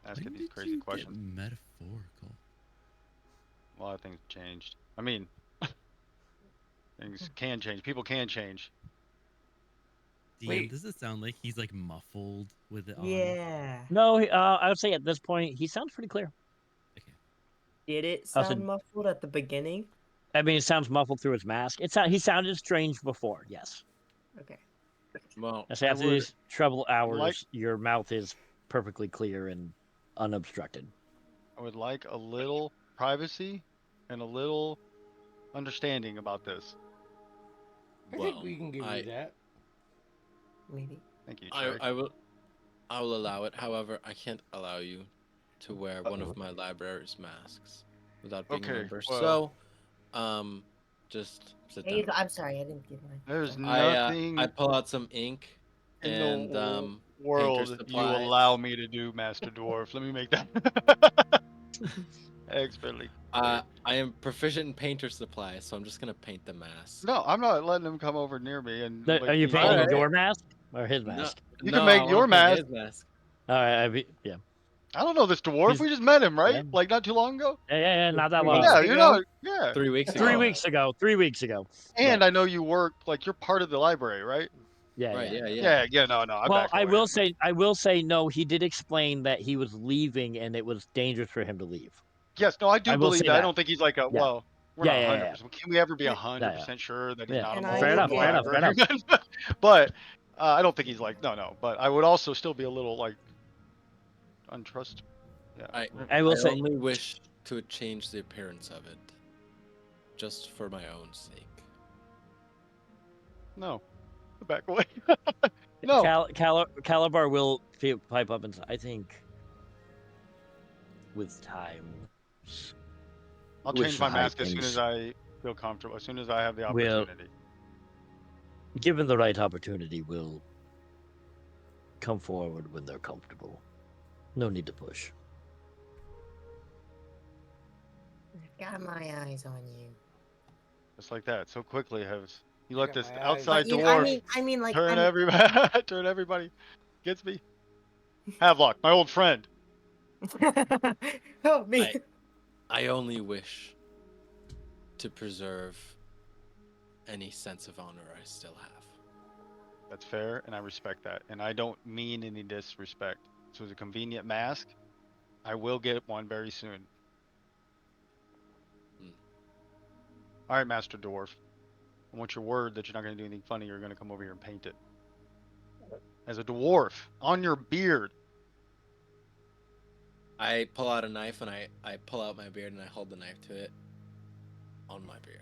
Asking When these did crazy you questions. get metaphorical? A lot of things changed. I mean, things can change. People can change. DM, Wait. does it sound like he's like muffled with it on? Yeah. No, I would say at this point he sounds pretty clear. Okay. Did it I said- sound muffled at the beginning? I mean, it sounds muffled through his mask. He sounded strange before. Yes. Okay. Well, I say after would these trouble hours, like- your mouth is perfectly clear and unobstructed. I would like a little privacy and a little understanding about this. I well, think we can give I, you that. Maybe. Thank you, I, Trey. I will, I will allow it. However, I can't allow you to wear one of my library's masks without being a Okay, member. well- So, just sit Hey, down. I'm sorry, I didn't get mine. There's I nothing pull out some ink in and the painter's world you supplies. allow me to do, Master Dwarf. Let me make that expertly. I am proficient in painter's supplies, so I'm just gonna paint the mask. No, I'm not letting him come over near me and. Are make you me painting vulnerable. your mask or his No, mask? You no, can make I your wanna paint mask. his mask. All right. Yeah. I don't know this dwarf. He's- We just met him, right? Yeah. Like not too long ago. Yeah. Not that 3 long. weeks Yeah, ago? you know. Yeah. 3 weeks ago. 3 weeks ago. 3 weeks ago. And I know you work. Like you're part of the library, right? Yeah. Right, Yeah. yeah. No. I Well, back I away. will say no. He did explain that he was leaving and it was dangerous for him to leave. Yes, no, I do I will believe say that. I that. don't think he's like a. Yeah. Well, we're Yeah, not yeah, 100%. Can we ever be Yeah. 100% sure that he's Yeah. not a And mole I Fair will enough. from the give- Fair enough. library? But I don't think he's like no. But I would also still be a little like untrust. Yeah. I will say. only wish to change the appearance of it, just for my own sake. No. Back away. No. Calabar will pipe up and say, I think with time. I'll with change my the mask as soon hypings, as I feel comfortable. As soon as I have the Will- opportunity. Given the right opportunity, will come forward when they're comfortable. No need to push. I've got my eyes on you. Just like that. So quickly has you let got this my eyes outside But dwarf I mean, like, turn everybody turn everybody gets me. Havelock, my old friend. Help me. I only wish to preserve any sense of honor I still have. That's fair, and I respect that. And I don't mean any disrespect. This was a convenient mask. I will get one very soon. All right, Master Dwarf. I want your word that you're not going to do anything funny. You're going to come over here and paint it. As a dwarf, on your beard. I pull out a knife and I pull out my beard and I hold the knife to it on my beard.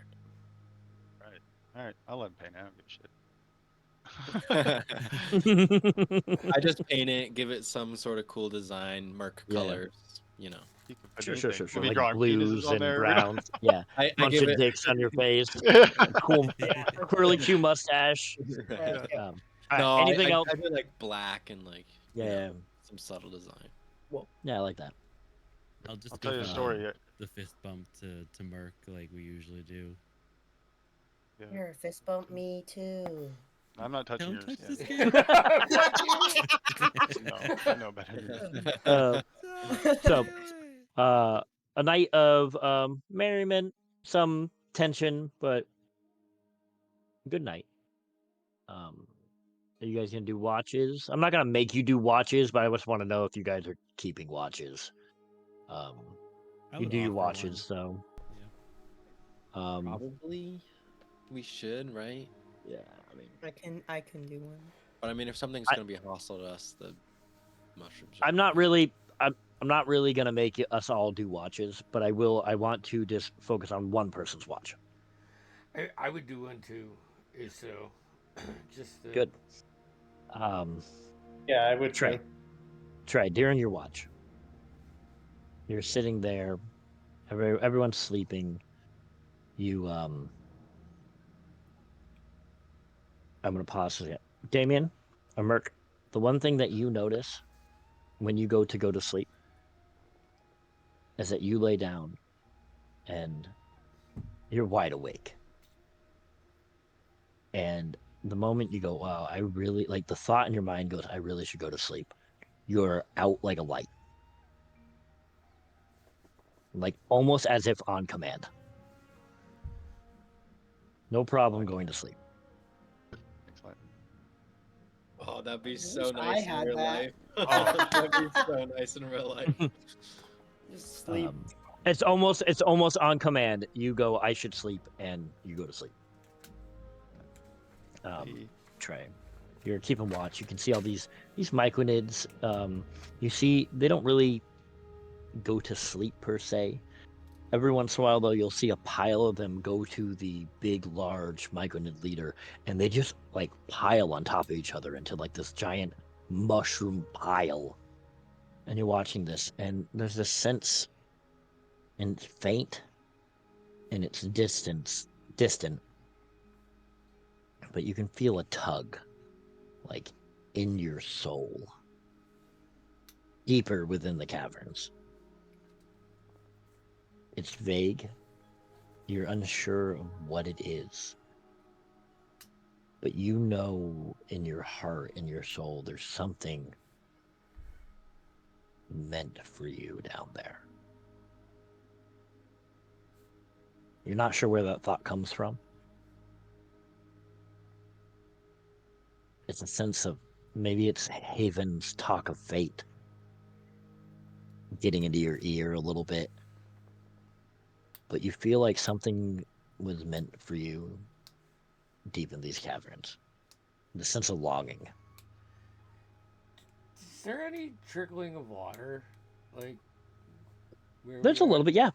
All right, I'll let him paint it. I don't give a shit. I just paint it, give it some sort of cool design, Merc Yeah. colors, you know. You can put Sure. anything. Could be Like drawing blues penises on and there. browns. Yeah. I Bunch give of it. dicks on your face. Cool. Curly Q mustache. No, Anything I else? do like black and like you know, Yeah. some subtle design. Yeah, I like that. I'll just I'll give tell you a story. the fist bump to Merc like we usually do. Yeah. Here, fist bump me too. I'm not touching Don't yours. touch this Yeah. kid. No, I know better than this. So, a night of merriment, some tension, but good night. Are you guys gonna do watches? I'm not gonna make you do watches, but I just want to know if you guys are keeping watches. I You would do your offer watches, one. so. Probably we should, right? Yeah, I mean, I can do one. But I mean, if something's gonna be hostile to us, the mushrooms. I'm not really gonna make us all do watches, but I want to just focus on one person's watch. I would do one too. So, just Good. Yeah, I would Trey. too. Trey, during your watch, you're sitting there. Everyone's sleeping. You I'm gonna pause it. Damien, or Merc, the one thing that you notice when you go to sleep is that you lay down and you're wide awake. And the moment you go, wow, I really, like, the thought in your mind goes, I really should go to sleep. You're out like a light. Like, almost as if on command. No problem going to sleep. Excellent. Oh, that'd be wish so I nice in had real that. life. Oh. That'd be so nice in real life. Just sleep. It's almost on command. You go, I should sleep, and you go to sleep. Hey. Trey, you're keeping watch. You can see all these myconids. You see they don't really go to sleep per se. Every once in a while, though, you'll see a pile of them go to the big, large myconid leader, and they just like pile on top of each other into like this giant mushroom pile. And you're watching this, and there's this sense, and it's faint, and it's distant, but you can feel a tug, like in your soul, deeper within the caverns. It's vague. You're unsure of what it is. But you know in your heart, in your soul, there's something meant for you down there. You're not sure where that thought comes from. It's a sense of, maybe it's Haven's talk of fate getting into your ear a little bit. But you feel like something was meant for you deep in these caverns. The sense of longing. Is there any trickling of water? Like, where There's we a are? little bit, yeah.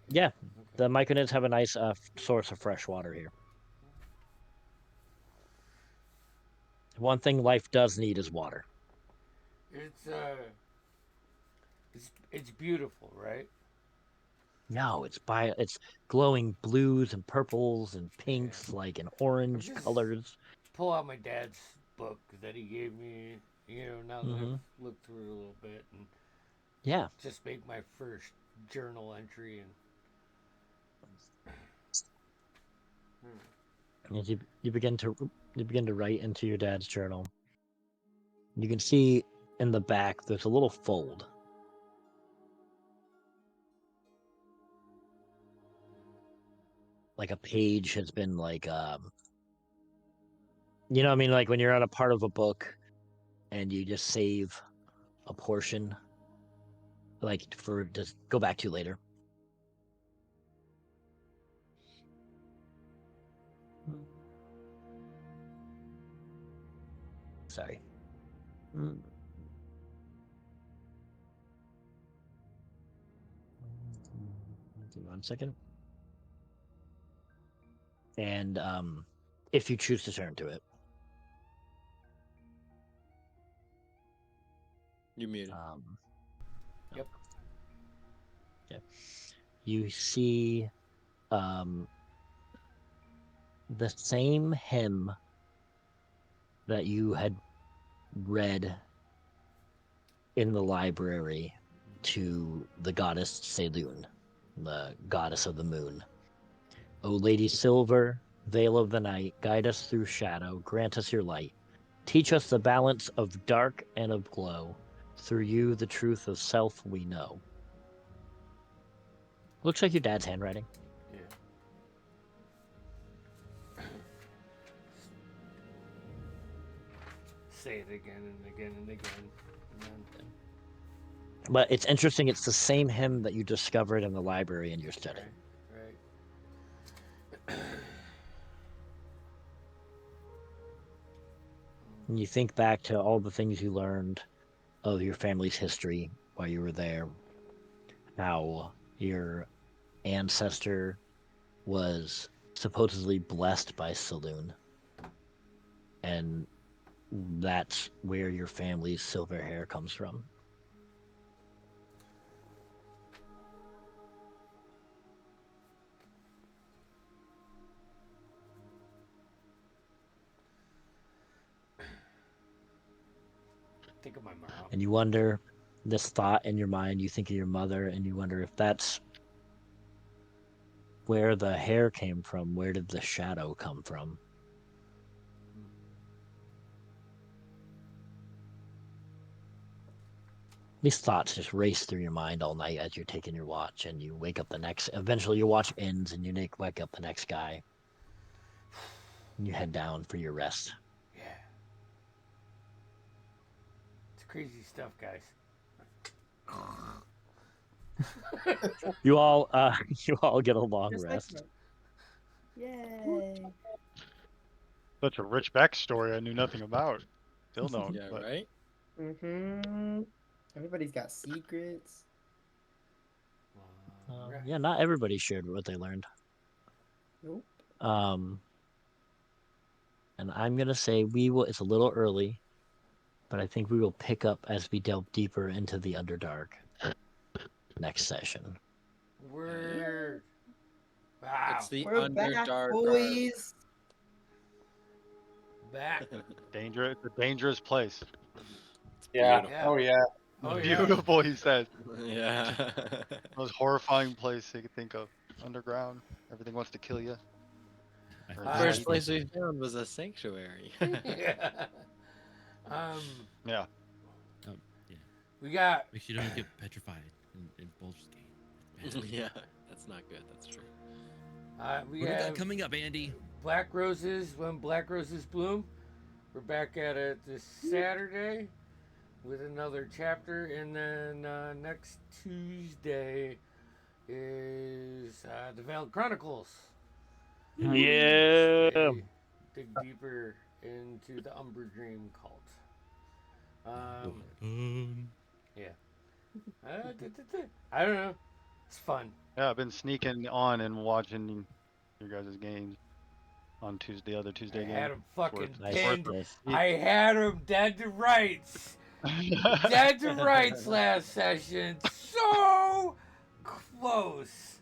Yeah. Okay. The myconids have a nice source of fresh water here. One thing life does need is water. It's beautiful, right? No, it's glowing blues and purples and pinks, like in orange just- colors. Pull out my dad's book that he gave me. Now that I've looked through it a little bit, and Yeah. just make my first journal entry. And As you begin to write into your dad's journal, you can see in the back there's a little fold. Like a page has been like you know what I mean, like when you're on a part of a book and you just save a portion, like for just go back to later. Sorry. Give me 1 second. And if you choose to turn to it. You muted. Yep. Yeah. You see the same hymn that you had read in the library to the goddess Selûne, the goddess of the moon. O Lady Silver, veil of the night, guide us through shadow, grant us your light. Teach us the balance of dark and of glow. Through you, the truth of self we know. Looks like your dad's handwriting. Yeah. Say it again and again and again. And then... But it's interesting, it's the same hymn that you discovered in the library in your study. Right. And you think back to all the things you learned of your family's history while you were there, how your ancestor was supposedly blessed by Selûne, and that's where your family's silver hair comes from. Think of my mom. And you wonder this thought in your mind. You think of your mother, and you wonder if that's where the hair came from. Where did the shadow come from? These thoughts just race through your mind all night as you're taking your watch, and you wake up eventually your watch ends, and you wake up the next guy. And you head down for your rest. Yeah. It's crazy stuff, guys. You all get a long rest. Yay. Such a rich backstory I knew nothing about. Still don't. Yeah, but right? Mm-hmm. Everybody's got secrets. Yeah, not everybody shared what they learned. Nope. And I'm gonna say it's a little early, but I think we will pick up as we delve deeper into the Underdark next session. Word. Wow. It's the We're back, Underdark. boys. Back. It's a dangerous place. Yeah. Beautiful. Yeah. Oh yeah. Oh, yeah. Beautiful, he says. Yeah. Most horrifying place you could think of. Underground. Everything wants to kill you. I Or think First escape. place we found was a sanctuary. Yeah. Yeah. We got. Make sure you don't get petrified in Baldur's Gate. It's bad. Yeah, that's not good. That's true. We What do we got have coming up, Andy? Black Roses when Black Roses bloom. We're back at it this Saturday with another chapter, and then next Tuesday is the Veiled Chronicles. Yeah. Dig deeper into the Umber Dream cult. Yeah. I don't know. It's fun. Yeah, I've been sneaking on and watching your guys' games on other Tuesday I games. had him fucking Nice. pinned. Nice. I had him dead to rights. Dead to rights last session. So close.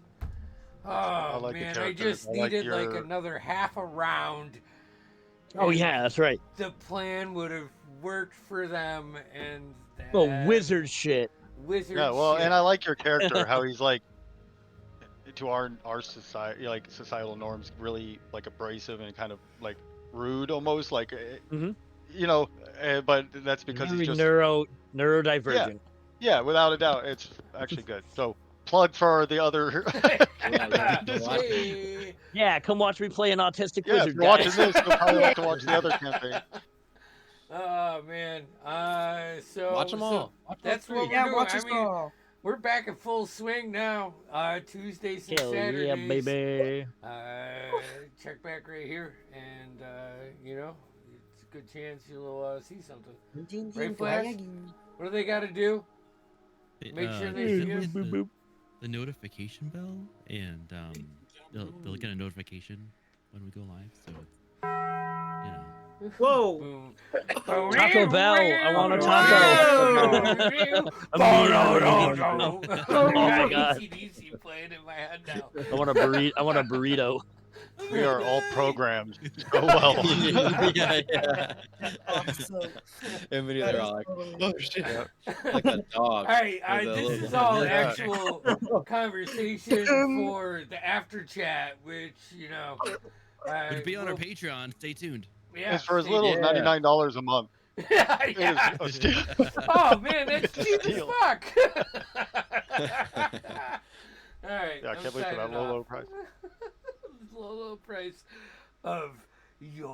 Oh, like the man. I characters. just I like needed like your- another half a round. Oh and yeah, that's right. The plan would have worked for them, and Well, that wizard shit. wizard Yeah, well, shit. and I like your character, how he's like, to our society, like societal norms, really like abrasive and kind of like rude almost, like, Mhm. you know, but that's because Very he's just neurodivergent. yeah, without a doubt, it's actually good. So plug for the other. Hey. Yeah, come watch me play an autistic Yeah, if wizard, you're watching guys. this, you'll probably have to watch the other campaign. Oh man. So Watch them all. Watch that's all what three. we're Yeah, doing. watch I us mean, all. we're back in full swing now. Tuesdays and Hell Saturdays. yeah, baby. Check back right here, and you know, it's a good chance you'll see something. Right, Flash? What do they got to do? Make sure they see us. hit the notification bell, and they'll get a notification when we go live. So it's, you know. Whoa. Boom. Taco Bell. I want a taco. Oh my God. DC playing in my head now. I want a burrito. We are all programmed so well. Yeah. Awesome. Everybody, they're all like, oh shit. Yeah. Like a dog. All right, with a this little- is all Yeah. actual conversation for the after chat, which you know. It'll be on our we'll- Patreon. Stay tuned. Yeah, It's for as stay little as Yeah. $99 a month. yeah, It yeah. is a steal. Oh man, that's cheap as Steal. fuck. All right. Yeah, I I'm can't believe for that signing low off. price. Low price of your